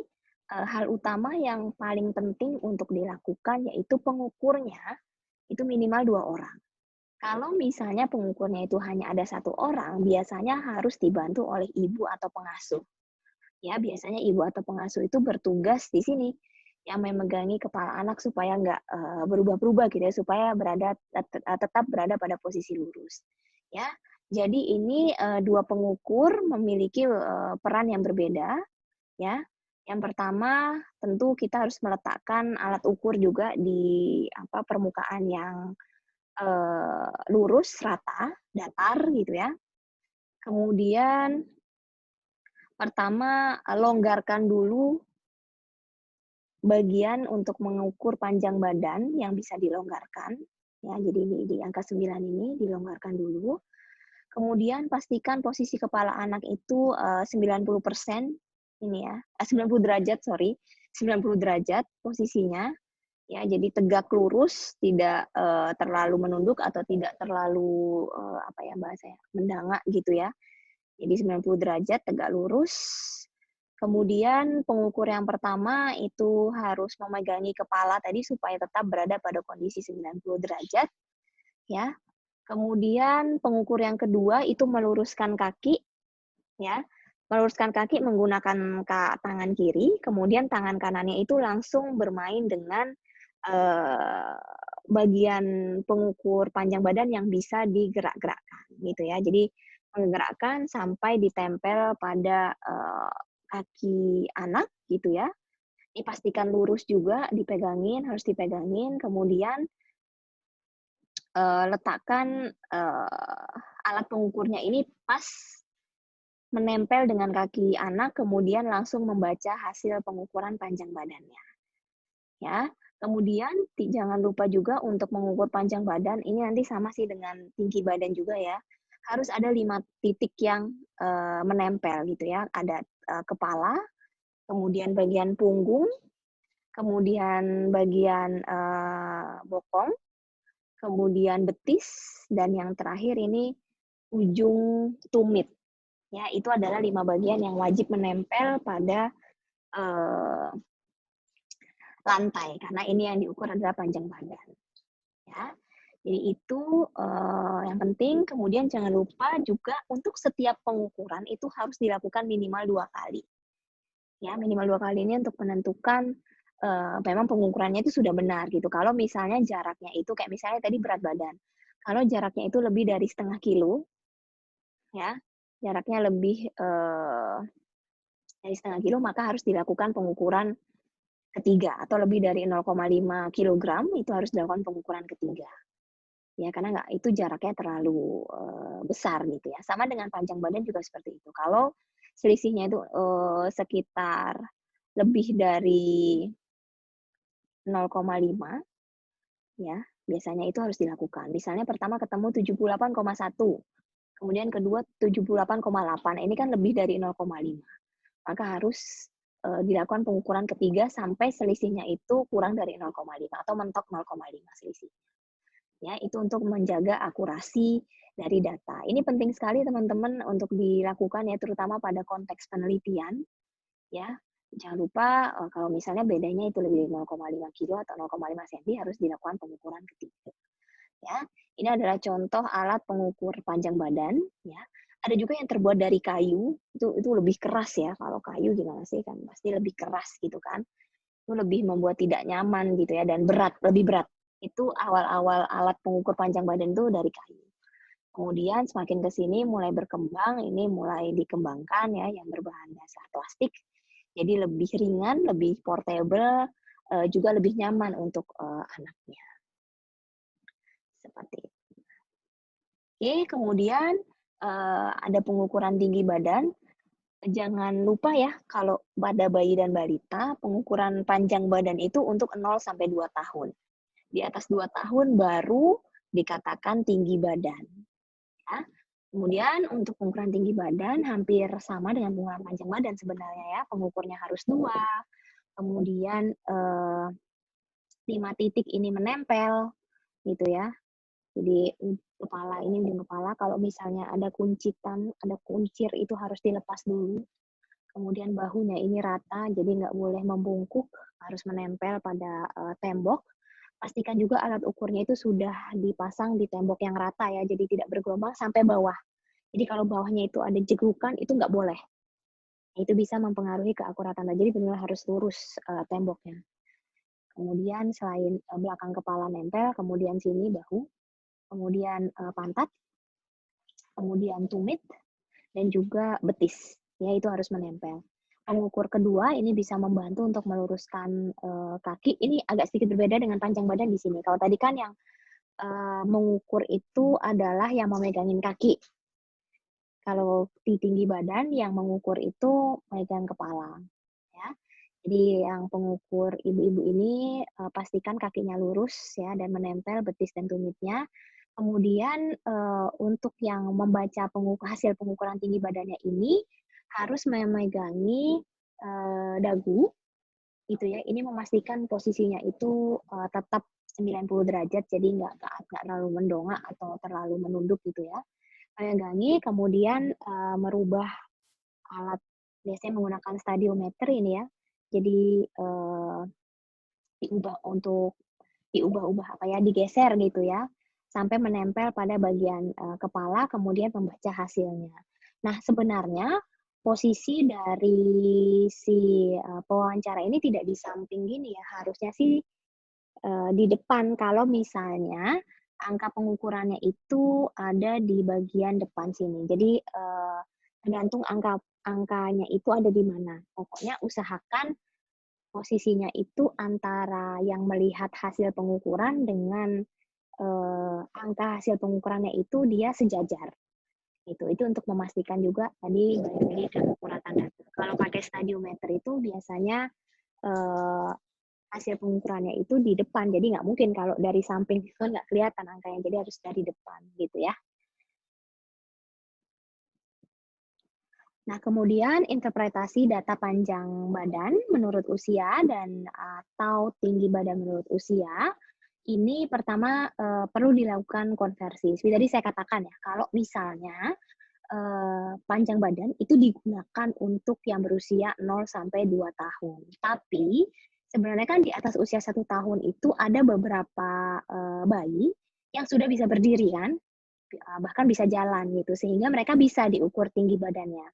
hal utama yang paling penting untuk dilakukan yaitu pengukurnya itu minimal 2 orang. Kalau misalnya pengukurnya itu hanya ada 1 orang, biasanya harus dibantu oleh ibu atau pengasuh. Ya, biasanya ibu atau pengasuh itu bertugas di sini yang memegangi kepala anak supaya nggak berubah-ubah gitu ya, supaya tetap berada pada posisi lurus. Ya, jadi ini 2 pengukur memiliki peran yang berbeda. Ya, yang pertama tentu kita harus meletakkan alat ukur juga di permukaan yang lurus, rata, datar gitu ya. Kemudian pertama longgarkan dulu bagian untuk mengukur panjang badan yang bisa dilonggarkan. Ya, jadi di angka 9 ini dilonggarkan dulu. Kemudian pastikan posisi kepala anak itu 90% ini ya, 90 derajat, 90 derajat posisinya. Ya, jadi tegak lurus, tidak terlalu menunduk atau tidak terlalu bahasanya, mendangak gitu ya. Jadi 90 derajat tegak lurus. Kemudian pengukur yang pertama itu harus memegangi kepala tadi supaya tetap berada pada kondisi 90 derajat. Ya. Kemudian pengukur yang kedua itu meluruskan kaki. Ya. Meluruskan kaki menggunakan tangan kiri, kemudian tangan kanannya itu langsung bermain dengan bagian pengukur panjang badan yang bisa digerak-gerakkan gitu ya. Jadi menggerakkan sampai ditempel pada kaki anak gitu ya. Dipastikan lurus juga, harus dipegangin, kemudian letakkan alat pengukurnya ini pas menempel dengan kaki anak, kemudian langsung membaca hasil pengukuran panjang badannya. Ya, kemudian jangan lupa juga untuk mengukur panjang badan, ini nanti sama sih dengan tinggi badan juga ya. Harus ada 5 titik yang menempel gitu ya. Ada kepala, kemudian bagian punggung, kemudian bagian bokong, kemudian betis, dan yang terakhir ini ujung tumit. Ya, itu adalah 5 bagian yang wajib menempel pada lantai karena ini yang diukur adalah panjang badan. Ya. Jadi itu yang penting. Kemudian jangan lupa juga untuk setiap pengukuran itu harus dilakukan minimal 2 kali. Ya, minimal 2 kali ini untuk menentukan memang pengukurannya itu sudah benar gitu. Kalau misalnya jaraknya itu kayak misalnya tadi berat badan. Kalau jaraknya itu lebih dari setengah kilo, ya, jaraknya lebih dari setengah kilo, maka harus dilakukan pengukuran ketiga atau lebih dari 0,5 kg itu harus dilakukan pengukuran ketiga. Ya, karena itu jaraknya terlalu besar gitu ya. Sama dengan panjang badan juga seperti itu. Kalau selisihnya itu sekitar lebih dari 0,5 ya, biasanya itu harus dilakukan. Misalnya pertama ketemu 78,1, kemudian kedua 78,8, ini kan lebih dari 0,5. Maka harus dilakukan pengukuran ketiga sampai selisihnya itu kurang dari 0,5 atau mentok 0,5 selisih. Ya, itu untuk menjaga akurasi dari data. Ini penting sekali teman-teman untuk dilakukan ya, terutama pada konteks penelitian ya. Jangan lupa kalau misalnya bedanya itu lebih dari 0,5 kilo atau 0,5 cm harus dilakukan pengukuran ketiga. Ya, ini adalah contoh alat pengukur panjang badan ya. Ada juga yang terbuat dari kayu, itu lebih keras ya. Kalau kayu gimana sih, kan pasti lebih keras gitu kan. Itu lebih membuat tidak nyaman gitu ya, dan berat, lebih berat. Itu awal-awal alat pengukur panjang badan itu dari kayu. Kemudian semakin ke sini mulai berkembang, ini mulai dikembangkan ya yang berbahan dasar plastik. Jadi lebih ringan, lebih portable, juga lebih nyaman untuk anaknya. Seperti itu. Oke, kemudian ada pengukuran tinggi badan. Jangan lupa ya, kalau pada bayi dan balita, pengukuran panjang badan itu untuk 0 sampai 2 tahun. Di atas 2 tahun baru dikatakan tinggi badan. Ya. Kemudian untuk pengukuran tinggi badan hampir sama dengan pengukuran panjang badan sebenarnya ya. Pengukurnya harus 2, kemudian 5 titik ini menempel gitu ya. Jadi kepala ini di kepala, kalau misalnya ada kuncitan, ada kuncir itu harus dilepas dulu. Kemudian bahunya ini rata, jadi nggak boleh membungkuk, harus menempel pada tembok. Pastikan juga alat ukurnya itu sudah dipasang di tembok yang rata ya, jadi tidak bergelombang sampai bawah. Jadi kalau bawahnya itu ada jegukan, itu nggak boleh. Itu bisa mempengaruhi keakuratan. Jadi benar harus lurus temboknya. Kemudian selain belakang kepala nempel, kemudian sini bahu, kemudian pantat, kemudian tumit, dan juga betis. Ya, itu harus menempel. Pengukur kedua ini bisa membantu untuk meluruskan kaki. Ini agak sedikit berbeda dengan panjang badan di sini. Kalau tadi kan yang mengukur itu adalah yang memegangin kaki. Kalau di tinggi badan yang mengukur itu megang kepala. Ya. Jadi yang pengukur ibu-ibu ini pastikan kakinya lurus ya dan menempel betis dan tumitnya. Kemudian untuk yang membaca hasil pengukuran tinggi badannya ini harus memegangi dagu, itu ya. Ini memastikan posisinya itu tetap 90 derajat, jadi nggak terlalu mendongak atau terlalu menunduk gitu ya. Memegangi, kemudian merubah alat, biasanya menggunakan stadiometer ini ya. Jadi diubah-ubah apa ya, digeser gitu ya, sampai menempel pada bagian kepala, kemudian membaca hasilnya. Nah, sebenarnya posisi dari si pewawancara ini tidak di samping gini ya, harusnya sih di depan kalau misalnya angka pengukurannya itu ada di bagian depan sini. Jadi tergantung angkanya itu ada di mana. Pokoknya usahakan posisinya itu antara yang melihat hasil pengukuran dengan angka hasil pengukurannya itu dia sejajar. Itu untuk memastikan juga tadi balik lagi ke keakuratan data. Kalau pakai stadiometer itu biasanya eh, hasil pengukurannya itu di depan, jadi nggak mungkin kalau dari samping itu nggak kelihatan angkanya, jadi harus dari depan gitu ya. Nah, kemudian interpretasi data panjang badan menurut usia dan atau tinggi badan menurut usia, ini pertama perlu dilakukan konversi. Seperti tadi saya katakan ya, kalau misalnya panjang badan itu digunakan untuk yang berusia 0 sampai 2 tahun. Tapi sebenarnya kan di atas usia 1 tahun itu ada beberapa bayi yang sudah bisa berdiri kan, bahkan bisa jalan gitu, sehingga mereka bisa diukur tinggi badannya.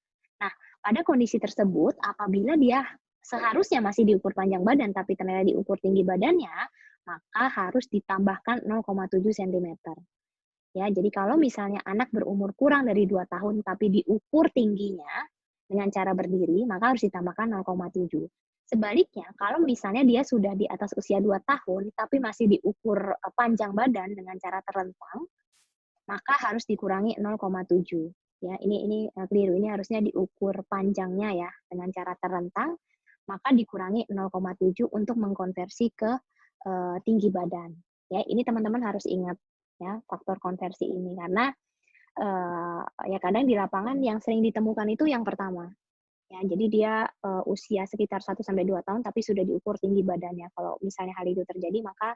Nah, pada kondisi tersebut, apabila dia seharusnya masih diukur panjang badan, tapi ternyata diukur tinggi badannya, maka harus ditambahkan 0,7 cm. Ya, jadi kalau misalnya anak berumur kurang dari 2 tahun, tapi diukur tingginya dengan cara berdiri, maka harus ditambahkan 0,7. Sebaliknya, kalau misalnya dia sudah di atas usia 2 tahun, tapi masih diukur panjang badan dengan cara terlentang, maka harus dikurangi 0,7. Ya, ini keliru. Ini harusnya diukur panjangnya ya dengan cara terlentang, maka dikurangi 0,7 untuk mengkonversi ke tinggi badan. Ya, ini teman-teman harus ingat ya faktor konversi ini karena ya kadang di lapangan yang sering ditemukan itu yang pertama. Ya, jadi dia usia sekitar 1 sampai 2 tahun tapi sudah diukur tinggi badannya. Kalau misalnya hal itu terjadi maka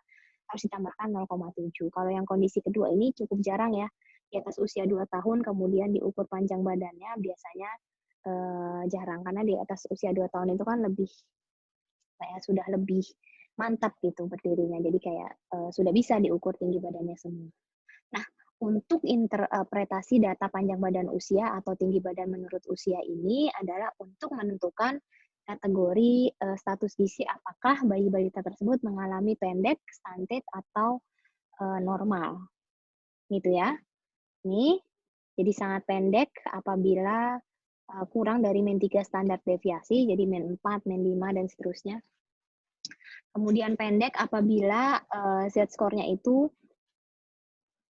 harus ditambahkan 0,7. Kalau yang kondisi kedua ini cukup jarang ya. Di atas usia 2 tahun kemudian diukur panjang badannya biasanya jarang karena di atas usia 2 tahun itu kan lebih kayak sudah lebih mantap gitu berdirinya. Jadi kayak sudah bisa diukur tinggi badannya semua. Nah, untuk interpretasi data panjang badan usia atau tinggi badan menurut usia ini adalah untuk menentukan kategori status gizi apakah bayi balita tersebut mengalami pendek, stunted, atau normal. Gitu ya. Nih, jadi sangat pendek apabila kurang dari min 3 standar deviasi, jadi min 4, min 5, dan seterusnya. Kemudian pendek apabila Z-score-nya itu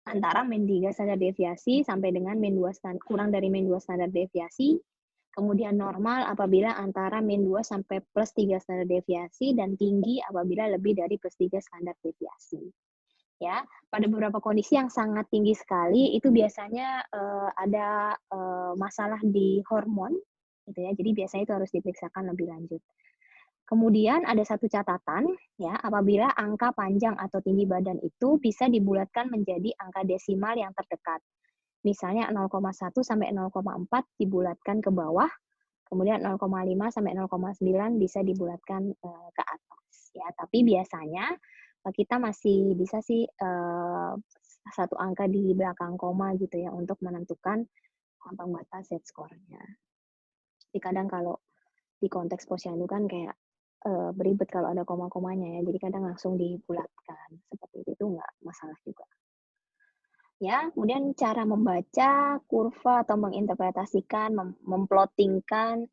antara min 3 standar deviasi sampai dengan min 2 kurang dari min 2 standar deviasi. Kemudian normal apabila antara min 2 sampai plus 3 standar deviasi dan tinggi apabila lebih dari plus 3 standar deviasi. Ya, pada beberapa kondisi yang sangat tinggi sekali itu biasanya ada masalah di hormon gitu ya. Jadi biasanya itu harus diperiksakan lebih lanjut. Kemudian ada satu catatan, ya, apabila angka panjang atau tinggi badan itu bisa dibulatkan menjadi angka desimal yang terdekat. Misalnya 0,1 sampai 0,4 dibulatkan ke bawah, kemudian 0,5 sampai 0,9 bisa dibulatkan ke atas. Ya, tapi biasanya kita masih bisa sih satu angka di belakang koma gitu ya untuk menentukan ambang batas Z-score-nya. Jadi kadang kalau di konteks posyandu kan kayak beribet kalau ada koma-komanya ya, jadi kadang langsung dibulatkan. Seperti itu nggak masalah juga. Ya, kemudian cara membaca kurva atau menginterpretasikan, memplottingkan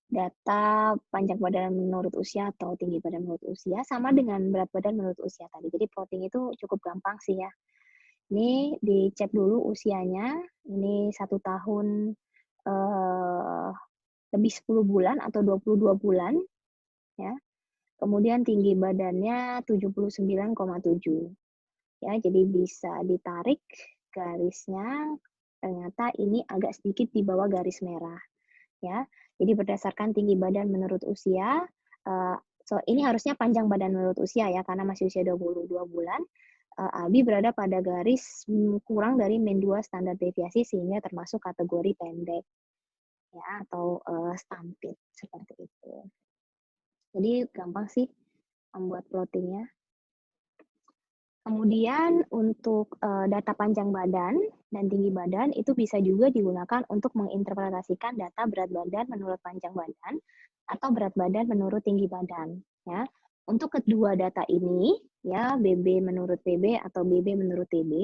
data panjang badan menurut usia atau tinggi badan menurut usia sama dengan berat badan menurut usia tadi. Jadi plotting itu cukup gampang sih ya. Ini dicek dulu usianya, ini 1 tahun lebih 10 bulan atau 22 bulan, ya. Kemudian tinggi badannya 79,7. Ya, jadi bisa ditarik garisnya, ternyata ini agak sedikit di bawah garis merah, ya. Jadi berdasarkan tinggi badan menurut usia, ini harusnya panjang badan menurut usia ya, karena masih usia 22 bulan, Albi berada pada garis kurang dari min 2 standar deviasi sehingga termasuk kategori pendek, ya, atau stunted, seperti itu. Jadi gampang sih membuat plottingnya. Kemudian untuk data panjang badan dan tinggi badan itu bisa juga digunakan untuk menginterpretasikan data berat badan menurut panjang badan atau berat badan menurut tinggi badan. Ya, untuk kedua data ini, ya BB menurut PB atau BB menurut TB,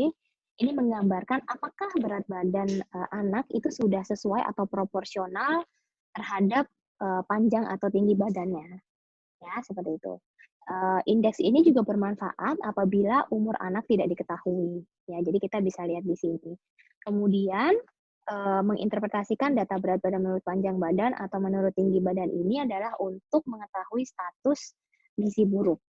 ini menggambarkan apakah berat badan anak itu sudah sesuai atau proporsional terhadap panjang atau tinggi badannya. Ya, seperti itu. Indeks ini juga bermanfaat apabila umur anak tidak diketahui. Ya, jadi kita bisa lihat di sini. Kemudian menginterpretasikan data berat badan menurut panjang badan atau menurut tinggi badan ini adalah untuk mengetahui status gizi buruk.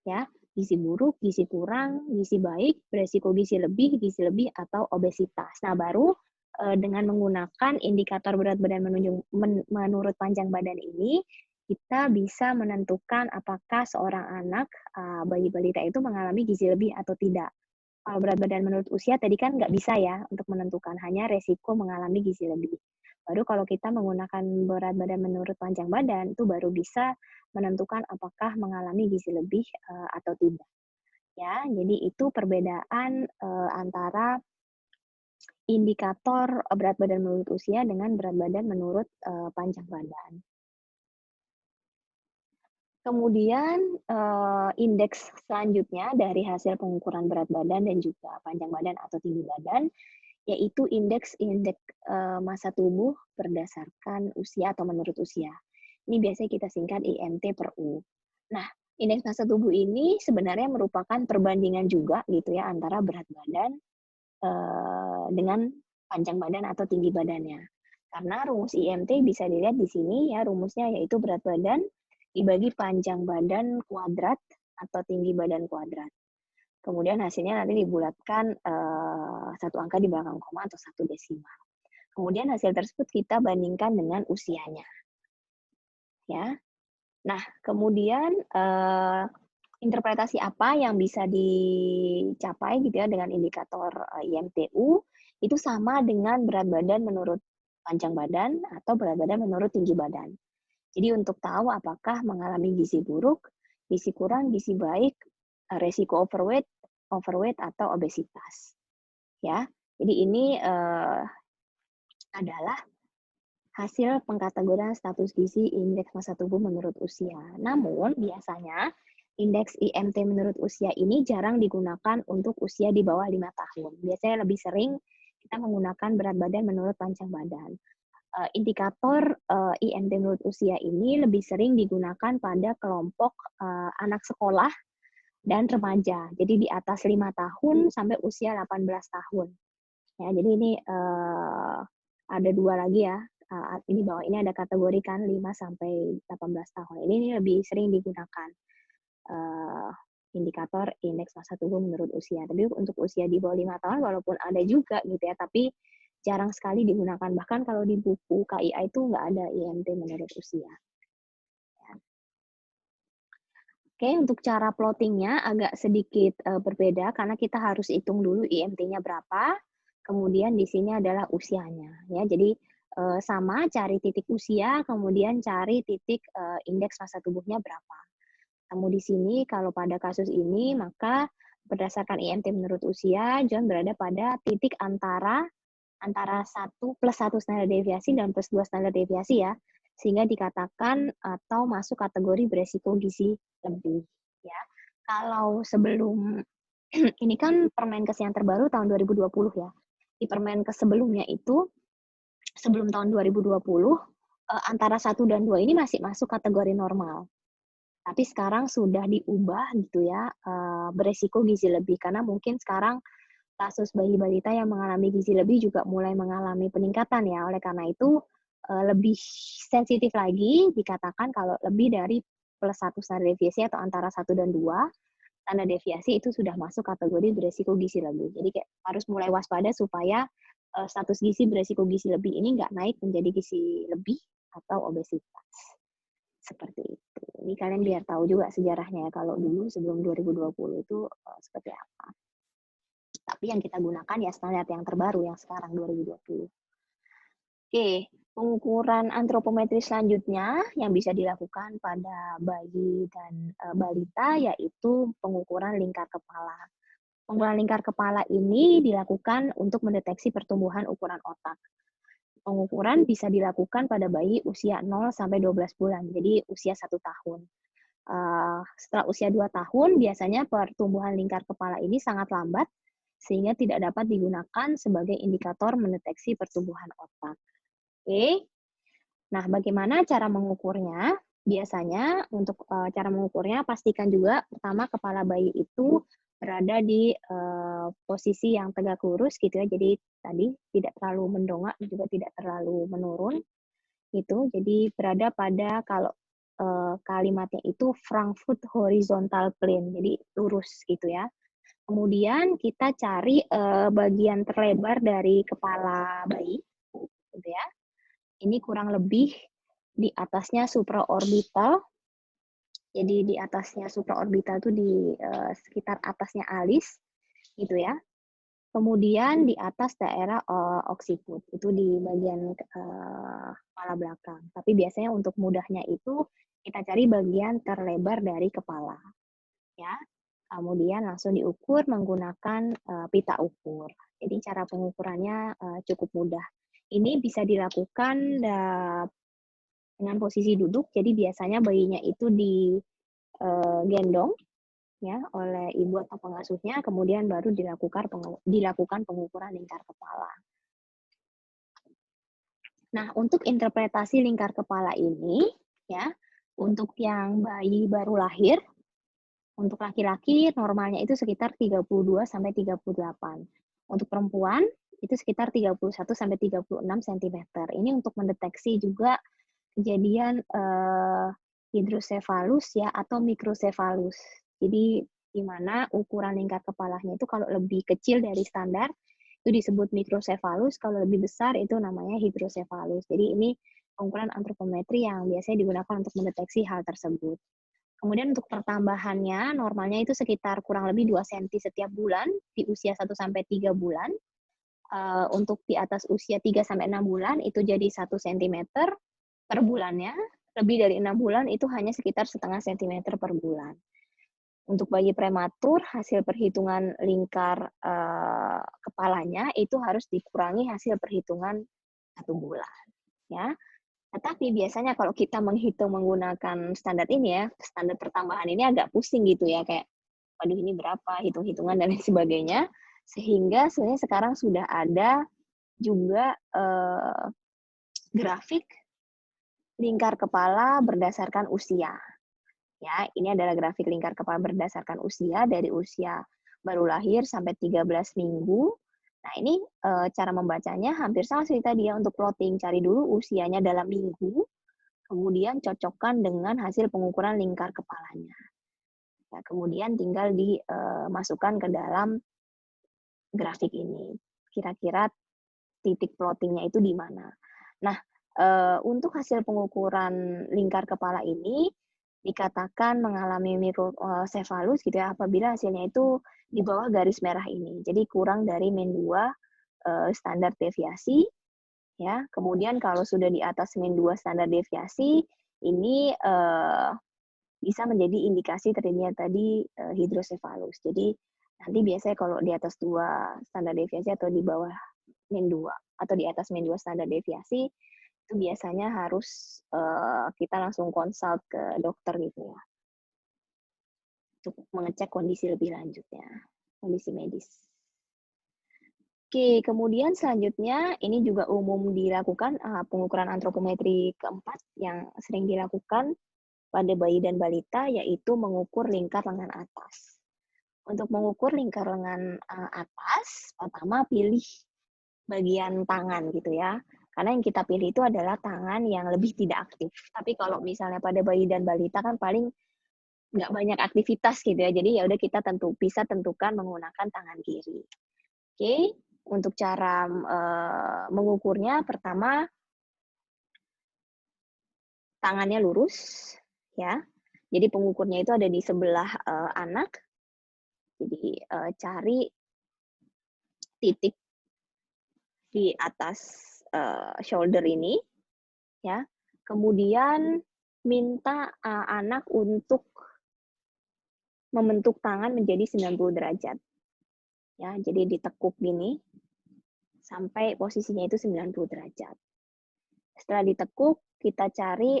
Ya, gizi buruk, gizi kurang, gizi baik, beresiko gizi lebih atau obesitas. Nah, baru dengan menggunakan indikator berat badan menurut panjang badan ini, kita bisa menentukan apakah seorang anak, bayi balita itu mengalami gizi lebih atau tidak. Kalau berat badan menurut usia tadi kan nggak bisa ya untuk menentukan, hanya resiko mengalami gizi lebih. Baru kalau kita menggunakan berat badan menurut panjang badan, itu baru bisa menentukan apakah mengalami gizi lebih atau tidak. Ya, jadi itu perbedaan antara indikator berat badan menurut usia dengan berat badan menurut panjang badan. Kemudian indeks selanjutnya dari hasil pengukuran berat badan dan juga panjang badan atau tinggi badan, yaitu indeks massa tubuh berdasarkan usia atau menurut usia. Ini biasanya kita singkat IMT per U. Nah, indeks massa tubuh ini sebenarnya merupakan perbandingan juga gitu ya antara berat badan dengan panjang badan atau tinggi badannya. Karena rumus IMT bisa dilihat di sini ya, rumusnya yaitu berat badan dibagi panjang badan kuadrat atau tinggi badan kuadrat. Kemudian hasilnya nanti dibulatkan satu angka di belakang koma atau satu desimal. Kemudian hasil tersebut kita bandingkan dengan usianya. Ya. Nah, kemudian interpretasi apa yang bisa dicapai gitu ya dengan indikator IMTU itu sama dengan berat badan menurut panjang badan atau berat badan menurut tinggi badan. Jadi untuk tahu apakah mengalami gizi buruk, gizi kurang, gizi baik, resiko overweight atau obesitas. Ya. Jadi ini adalah hasil pengkategorian status gizi indeks massa tubuh menurut usia. Namun, biasanya indeks IMT menurut usia ini jarang digunakan untuk usia di bawah 5 tahun. Biasanya lebih sering kita menggunakan berat badan menurut panjang badan. Indikator IMT menurut usia ini lebih sering digunakan pada kelompok anak sekolah dan remaja. Jadi di atas 5 tahun sampai usia 18 tahun. Ya, jadi ini ada dua lagi ya. Ini bawah ini ada kategori kan 5 sampai 18 tahun. Ini lebih sering digunakan indikator indeks massa tubuh menurut usia. Tapi untuk usia di bawah 5 tahun walaupun ada juga gitu ya, tapi jarang sekali digunakan. Bahkan kalau di buku KIA itu nggak ada IMT menurut usia. Oke, untuk cara plottingnya agak sedikit berbeda karena kita harus hitung dulu IMT-nya berapa, kemudian di sini adalah usianya. Ya, jadi sama cari titik usia, kemudian cari titik indeks massa tubuhnya berapa. Temu di sini kalau pada kasus ini maka berdasarkan IMT menurut usia, John berada pada titik antara 1 plus 1 standar deviasi dan plus 2 standar deviasi ya, sehingga dikatakan atau masuk kategori beresiko gizi lebih. Ya, kalau sebelum ini kan Permenkes yang terbaru tahun 2020 ya. Di Permenkes sebelumnya itu sebelum tahun 2020 antara 1 dan 2 ini masih masuk kategori normal. Tapi sekarang sudah diubah gitu ya, beresiko gizi lebih karena mungkin sekarang kasus bayi balita yang mengalami gizi lebih juga mulai mengalami peningkatan ya. Oleh karena itu lebih sensitif lagi dikatakan kalau lebih dari plus 1 standar deviasi atau antara 1 dan 2 standar deviasi itu sudah masuk kategori beresiko gizi lebih. Jadi kayak harus mulai waspada supaya status gizi beresiko gizi lebih ini nggak naik menjadi gizi lebih atau obesitas. Seperti itu. Ini kalian biar tahu juga sejarahnya ya, kalau dulu sebelum 2020 itu seperti apa. Tapi yang kita gunakan ya standar yang terbaru yang sekarang 2020. Oke, pengukuran antropometri selanjutnya yang bisa dilakukan pada bayi dan balita yaitu pengukuran lingkar kepala. Pengukuran lingkar kepala ini dilakukan untuk mendeteksi pertumbuhan ukuran otak. Pengukuran bisa dilakukan pada bayi usia 0 sampai 12 bulan, jadi usia 1 tahun. Setelah usia 2 tahun, biasanya pertumbuhan lingkar kepala ini sangat lambat, sehingga tidak dapat digunakan sebagai indikator mendeteksi pertumbuhan otak. Oke. Nah, bagaimana cara mengukurnya? Biasanya untuk cara mengukurnya, pastikan juga pertama kepala bayi itu berada di posisi yang tegak lurus gitu ya. Jadi tadi tidak terlalu mendongak juga tidak terlalu menurun. Itu jadi berada pada kalau kalimatnya itu Frankfurt horizontal plane, jadi lurus gitu ya. Kemudian kita cari bagian terlebar dari kepala bayi, gitu ya. Ini kurang lebih di atasnya supraorbital. Jadi di atasnya supraorbital itu di sekitar atasnya alis, gitu ya. Kemudian di atas daerah occiput, itu di bagian kepala belakang. Tapi biasanya untuk mudahnya itu kita cari bagian terlebar dari kepala. Ya. Kemudian langsung diukur menggunakan pita ukur. Jadi cara pengukurannya cukup mudah. Ini bisa dilakukan dengan posisi duduk. Jadi biasanya bayinya itu digendong ya oleh ibu atau pengasuhnya, kemudian baru dilakukan pengukuran lingkar kepala. Nah, untuk interpretasi lingkar kepala ini ya, untuk yang bayi baru lahir, untuk laki-laki normalnya itu sekitar 32 sampai 38. Untuk perempuan itu sekitar 31 sampai 36 cm. Ini untuk mendeteksi juga kejadian hidrosefalus ya atau mikrosefalus. Jadi di mana ukuran lingkar kepalanya itu kalau lebih kecil dari standar itu disebut mikrosefalus, kalau lebih besar itu namanya hidrosefalus. Jadi ini pengukuran antropometri yang biasanya digunakan untuk mendeteksi hal tersebut. Kemudian untuk pertambahannya, normalnya itu sekitar kurang lebih 2 cm setiap bulan di usia 1-3 bulan. Untuk di atas usia 3-6 bulan itu jadi 1 cm per bulannya. Lebih dari 6 bulan itu hanya sekitar setengah centimeter per bulan. Untuk bayi prematur, hasil perhitungan lingkar kepalanya itu harus dikurangi hasil perhitungan 1 bulan. Ya. Tetapi biasanya kalau kita menghitung menggunakan standar ini ya, standar pertambahan ini agak pusing gitu ya, kayak, waduh ini berapa, hitung-hitungan dan lain sebagainya. Sehingga sebenarnya sekarang sudah ada juga grafik lingkar kepala berdasarkan usia. Ya, ini adalah grafik lingkar kepala berdasarkan usia dari usia baru lahir sampai 13 minggu. Nah, ini cara membacanya hampir sama seperti tadi ya, untuk plotting. Cari dulu usianya dalam minggu, kemudian cocokkan dengan hasil pengukuran lingkar kepalanya. Ya, kemudian tinggal dimasukkan ke dalam grafik ini. Kira-kira titik plottingnya itu di mana. Nah, untuk hasil pengukuran lingkar kepala ini dikatakan mengalami mikrosefalus gitu ya apabila hasilnya itu di bawah garis merah ini. Jadi kurang dari min 2 standar deviasi ya. Kemudian kalau sudah di atas min 2 standar deviasi ini bisa menjadi indikasi terjadinya tadi hidrosefalus. Jadi nanti biasanya kalau di atas 2 standar deviasi atau di bawah min 2 atau di atas min 2 standar deviasi itu biasanya harus kita langsung konsult ke dokter gitu ya untuk mengecek kondisi lebih lanjutnya, kondisi medis. Oke, kemudian selanjutnya ini juga umum dilakukan pengukuran antropometri keempat yang sering dilakukan pada bayi dan balita yaitu mengukur lingkar lengan atas. Untuk mengukur lingkar lengan atas, pertama pilih bagian tangan gitu ya. Karena yang kita pilih itu adalah tangan yang lebih tidak aktif. Tapi kalau misalnya pada bayi dan balita kan paling nggak banyak aktivitas gitu ya. Jadi ya udah kita bisa tentukan menggunakan tangan kiri. Oke, untuk cara mengukurnya pertama tangannya lurus ya. Jadi pengukurnya itu ada di sebelah anak. Jadi cari titik di atas shoulder ini ya. Kemudian minta anak untuk membentuk tangan menjadi 90 derajat. Ya, jadi ditekuk gini sampai posisinya itu 90 derajat. Setelah ditekuk, kita cari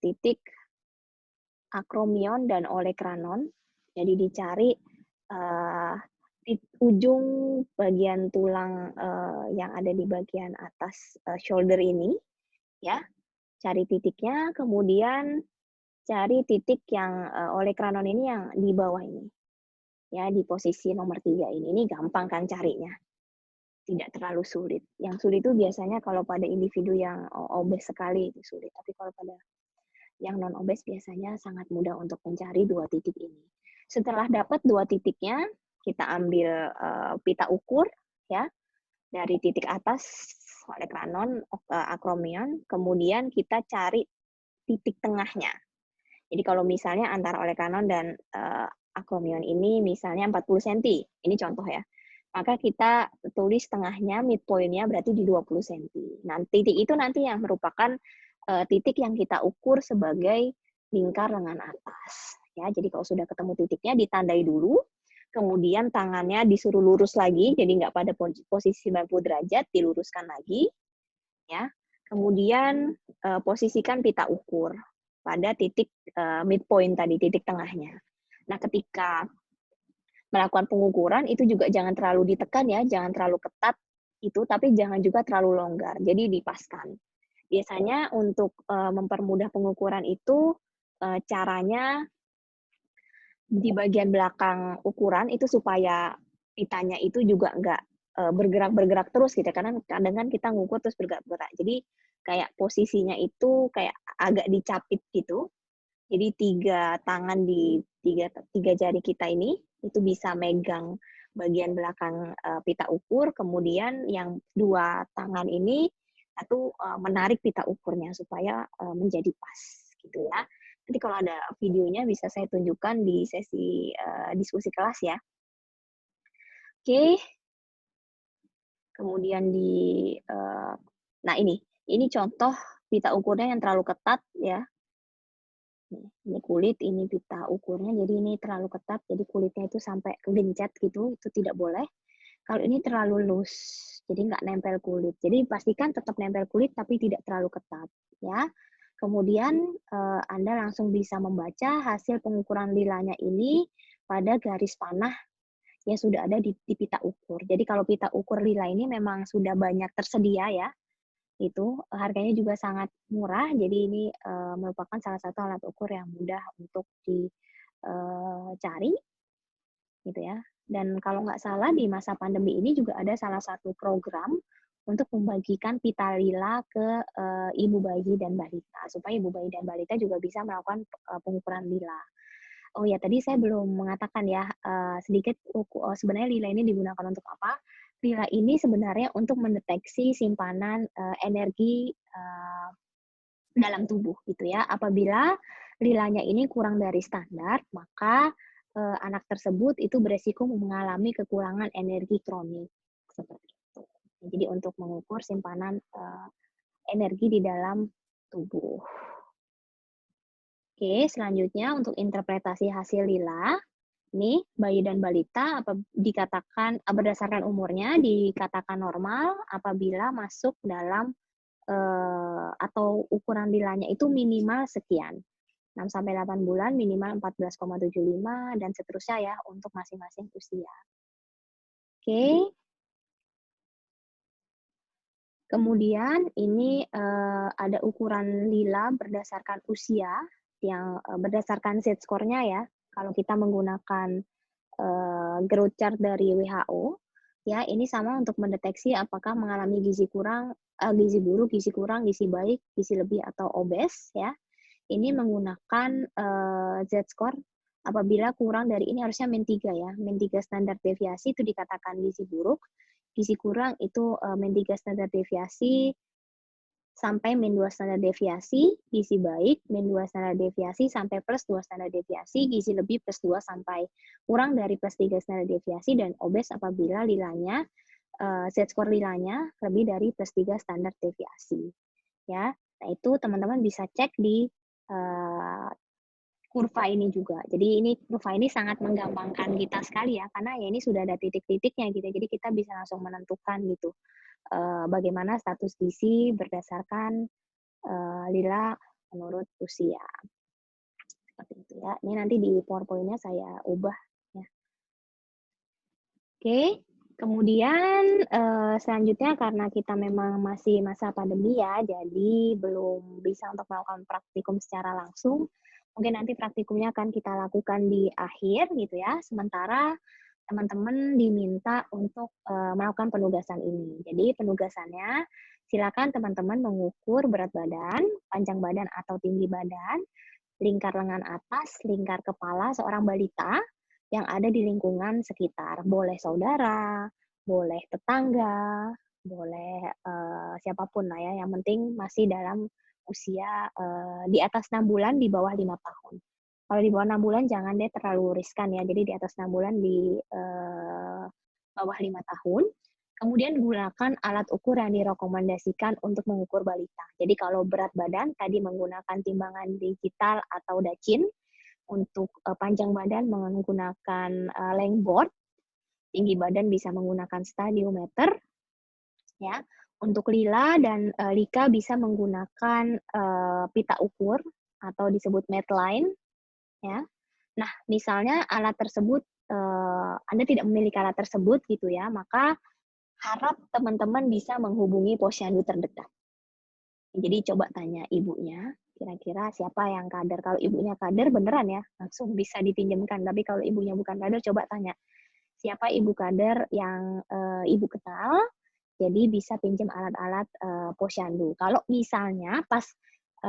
titik akromion dan olekranon. Jadi dicari di ujung bagian tulang yang ada di bagian atas shoulder ini, ya. Cari titiknya, kemudian cari titik yang olekranon ini yang di bawah ini. Ya, di posisi nomor 3 ini. Ini gampang kan carinya. Tidak terlalu sulit. Yang sulit itu biasanya kalau pada individu yang obes sekali itu sulit. Tapi kalau pada yang non-obes biasanya sangat mudah untuk mencari 2 titik ini. Setelah dapat 2 titiknya, kita ambil pita ukur ya dari titik atas olekranon, akromion, kemudian kita cari titik tengahnya. Jadi kalau misalnya antara olekranon dan akromion ini misalnya 40 cm, ini contoh ya, maka kita tulis tengahnya, midpoint-nya berarti di 20 cm. Nah, titik itu nanti yang merupakan titik yang kita ukur sebagai lingkar lengan atas. Ya, jadi kalau sudah ketemu titiknya ditandai dulu, kemudian tangannya disuruh lurus lagi, jadi nggak pada posisi 90 derajat, diluruskan lagi. Ya, kemudian posisikan pita ukur pada titik midpoint tadi, titik tengahnya. Nah, ketika melakukan pengukuran itu juga jangan terlalu ditekan ya, jangan terlalu ketat itu, tapi jangan juga terlalu longgar. Jadi dipaskan. Biasanya untuk mempermudah pengukuran itu caranya di bagian belakang ukuran itu supaya pitanya itu juga nggak bergerak-bergerak terus gitu. Karena kadang kan kita ngukur terus bergerak-gerak. Jadi kayak posisinya itu kayak agak dicapit gitu. Jadi 3 tangan di tiga jari kita ini, itu bisa megang bagian belakang, pita ukur, kemudian yang 2 tangan ini, satu, menarik pita ukurnya supaya, menjadi pas, gitu ya. Nanti kalau ada videonya bisa saya tunjukkan di sesi, diskusi kelas ya. Oke, kemudian nah ini contoh pita ukurnya yang terlalu ketat ya. Nih, ini kulit, ini pita ukurnya, jadi ini terlalu ketat, jadi kulitnya itu sampai kegencet gitu, itu tidak boleh. Kalau ini terlalu loose, jadi nggak nempel kulit. Jadi pastikan tetap nempel kulit, tapi tidak terlalu ketat, ya. Kemudian Anda langsung bisa membaca hasil pengukuran lilanya ini pada garis panah yang sudah ada di pita ukur. Jadi kalau pita ukur lila ini memang sudah banyak tersedia ya, itu harganya juga sangat murah, jadi ini, merupakan salah satu alat ukur yang mudah untuk dicari, gitu ya. Dan kalau nggak salah di masa pandemi ini juga ada salah satu program untuk membagikan pita lila ke, ibu bayi dan balita, supaya ibu bayi dan balita juga bisa melakukan, pengukuran lila. Oh ya, tadi saya belum mengatakan ya, sedikit sebenarnya lila ini digunakan untuk apa. Lila ini sebenarnya untuk mendeteksi simpanan, energi, dalam tubuh gitu ya. Apabila lilanya ini kurang dari standar, maka, anak tersebut itu beresiko mengalami kekurangan energi kronik, seperti itu. Jadi untuk mengukur simpanan, energi di dalam tubuh. Oke, selanjutnya untuk interpretasi hasil lila, nih bayi dan balita dikatakan berdasarkan umurnya dikatakan normal apabila masuk dalam, atau ukuran lilanya itu minimal sekian, 6 sampai 8 bulan minimal 14,75 dan seterusnya ya untuk masing-masing usia. Oke, kemudian ini, ada ukuran lila berdasarkan usia yang, berdasarkan Z-score-nya ya. Kalau kita menggunakan, growth chart dari WHO, ya ini sama untuk mendeteksi apakah mengalami gizi kurang, gizi buruk, gizi kurang, gizi baik, gizi lebih atau obes ya. Ini menggunakan, Z-score apabila kurang dari ini harusnya -3 ya, -3 standar deviasi itu dikatakan gizi buruk, gizi kurang itu, -3 standar deviasi sampai -2 standar deviasi, gizi baik -2 standar deviasi sampai +2 standar deviasi, gizi lebih +2 sampai kurang dari +3 standar deviasi, dan obes apabila lilanya, Z-score lilanya lebih dari +3 standar deviasi, ya. Nah, itu teman-teman bisa cek di, eee, kurva ini juga. Jadi ini kurva ini sangat menggampangkan kita sekali ya, karena ya ini sudah ada titik-titiknya gitu ya, jadi kita bisa langsung menentukan gitu, bagaimana status gizi berdasarkan, lila menurut usia. Seperti itu ya. Ini nanti di PowerPoint-nya saya ubah ya. Oke, kemudian, selanjutnya karena kita memang masih masa pandemi ya, jadi belum bisa untuk melakukan praktikum secara langsung. Mungkin nanti praktikumnya akan kita lakukan di akhir gitu ya, sementara teman-teman diminta untuk, melakukan penugasan ini. Jadi penugasannya, silakan teman-teman mengukur berat badan, panjang badan atau tinggi badan, lingkar lengan atas, lingkar kepala seorang balita yang ada di lingkungan sekitar. Boleh saudara, boleh tetangga, boleh, siapapun lah ya, yang penting masih dalam usia, di atas 6 bulan, di bawah 5 tahun. Kalau di bawah 6 bulan jangan deh terlalu riskan ya, jadi di atas 6 bulan, di bawah 5 tahun. Kemudian gunakan alat ukur yang direkomendasikan untuk mengukur balita. Jadi kalau berat badan tadi menggunakan timbangan digital atau Dacin, untuk, panjang badan menggunakan, lengboard, tinggi badan bisa menggunakan stadiometer, ya. Untuk lila dan, lika bisa menggunakan, pita ukur atau disebut Medline, ya. Nah, misalnya alat tersebut, Anda tidak memiliki alat tersebut gitu ya, maka harap teman-teman bisa menghubungi posyandu terdekat. Jadi coba tanya ibunya, kira-kira siapa yang kader. Kalau ibunya kader beneran ya, langsung bisa dipinjamkan. Tapi kalau ibunya bukan kader, coba tanya, siapa ibu kader yang, ibu kenal, jadi bisa pinjam alat-alat, posyandu. Kalau misalnya pas,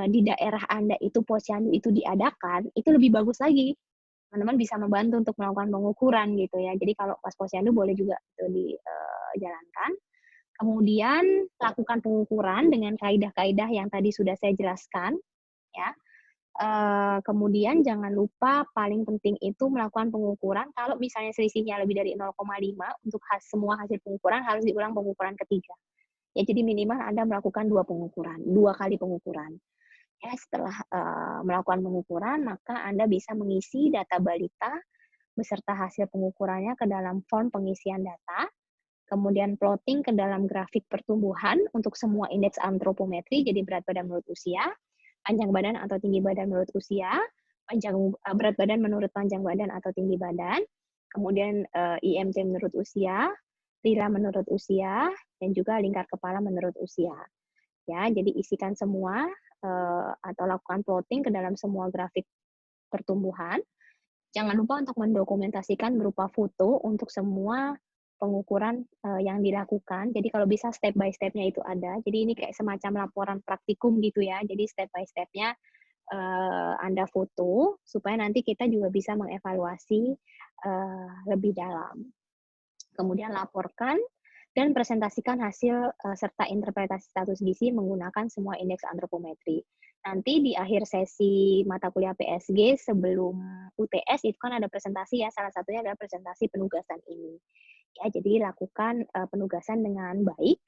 di daerah Anda itu posyandu itu diadakan, itu lebih bagus lagi. Teman-teman bisa membantu untuk melakukan pengukuran gitu ya. Jadi kalau pas posyandu boleh juga itu dijalankan. Kemudian lakukan pengukuran dengan kaidah-kaidah yang tadi sudah saya jelaskan ya. Kemudian jangan lupa paling penting itu melakukan pengukuran kalau misalnya selisihnya lebih dari 0,5 untuk semua hasil pengukuran harus diulang pengukuran ketiga. Ya, jadi minimal Anda melakukan 2 kali pengukuran. Ya, setelah melakukan pengukuran, maka Anda bisa mengisi data balita beserta hasil pengukurannya ke dalam form pengisian data, kemudian plotting ke dalam grafik pertumbuhan untuk semua indeks antropometri, jadi berat badan menurut usia, panjang badan atau tinggi badan menurut usia, berat badan menurut panjang badan atau tinggi badan, kemudian IMT menurut usia, lira menurut usia, dan juga lingkar kepala menurut usia. Ya, jadi isikan semua atau lakukan plotting ke dalam semua grafik pertumbuhan. Jangan lupa untuk mendokumentasikan berupa foto untuk semua pengukuran yang dilakukan. Jadi kalau bisa step by step-nya itu ada. Jadi ini kayak semacam laporan praktikum gitu ya. Jadi step by step-nya Anda foto supaya nanti kita juga bisa mengevaluasi lebih dalam. Kemudian laporkan dan presentasikan hasil serta interpretasi status gizi menggunakan semua indeks antropometri. Nanti di akhir sesi mata kuliah PSG sebelum UTS itu kan ada presentasi ya, salah satunya adalah presentasi penugasan ini. Ya, jadi lakukan penugasan dengan baik.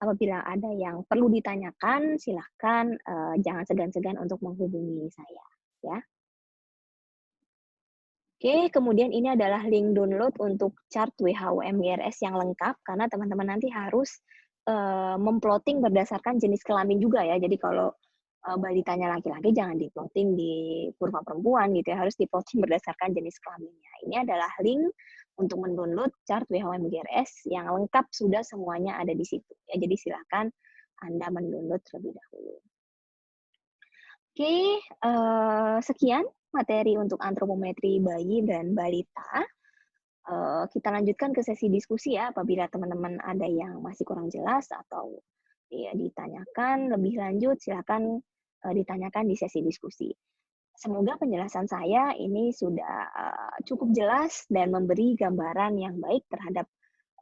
Apabila ada yang perlu ditanyakan, silahkan jangan segan-segan untuk menghubungi saya. Ya. Oke, kemudian ini adalah link download untuk chart WHO MGRS yang lengkap, karena teman-teman nanti harus memplotting berdasarkan jenis kelamin juga ya. Jadi kalau balitanya laki-laki jangan diplotting di kurva perempuan gitu ya, harus diplotting berdasarkan jenis kelaminnya. Ini adalah link untuk mendownload chart WHO MGRS yang lengkap, sudah semuanya ada di situ. Ya, jadi silakan Anda mendownload terlebih dahulu. Oke, sekian materi untuk antropometri bayi dan balita. Kita lanjutkan ke sesi diskusi ya, apabila teman-teman ada yang masih kurang jelas atau ya ditanyakan lebih lanjut, silakan ditanyakan di sesi diskusi. Semoga penjelasan saya ini sudah cukup jelas dan memberi gambaran yang baik terhadap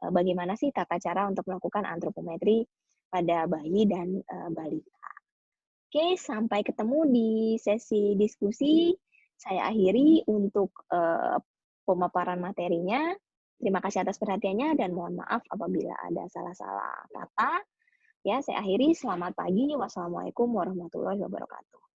bagaimana sih tata cara untuk melakukan antropometri pada bayi dan balita. Oke, sampai ketemu di sesi diskusi. Saya akhiri untuk pemaparan materinya. Terima kasih atas perhatiannya dan mohon maaf apabila ada salah-salah kata. Ya, saya akhiri. Selamat pagi. Wassalamualaikum warahmatullahi wabarakatuh.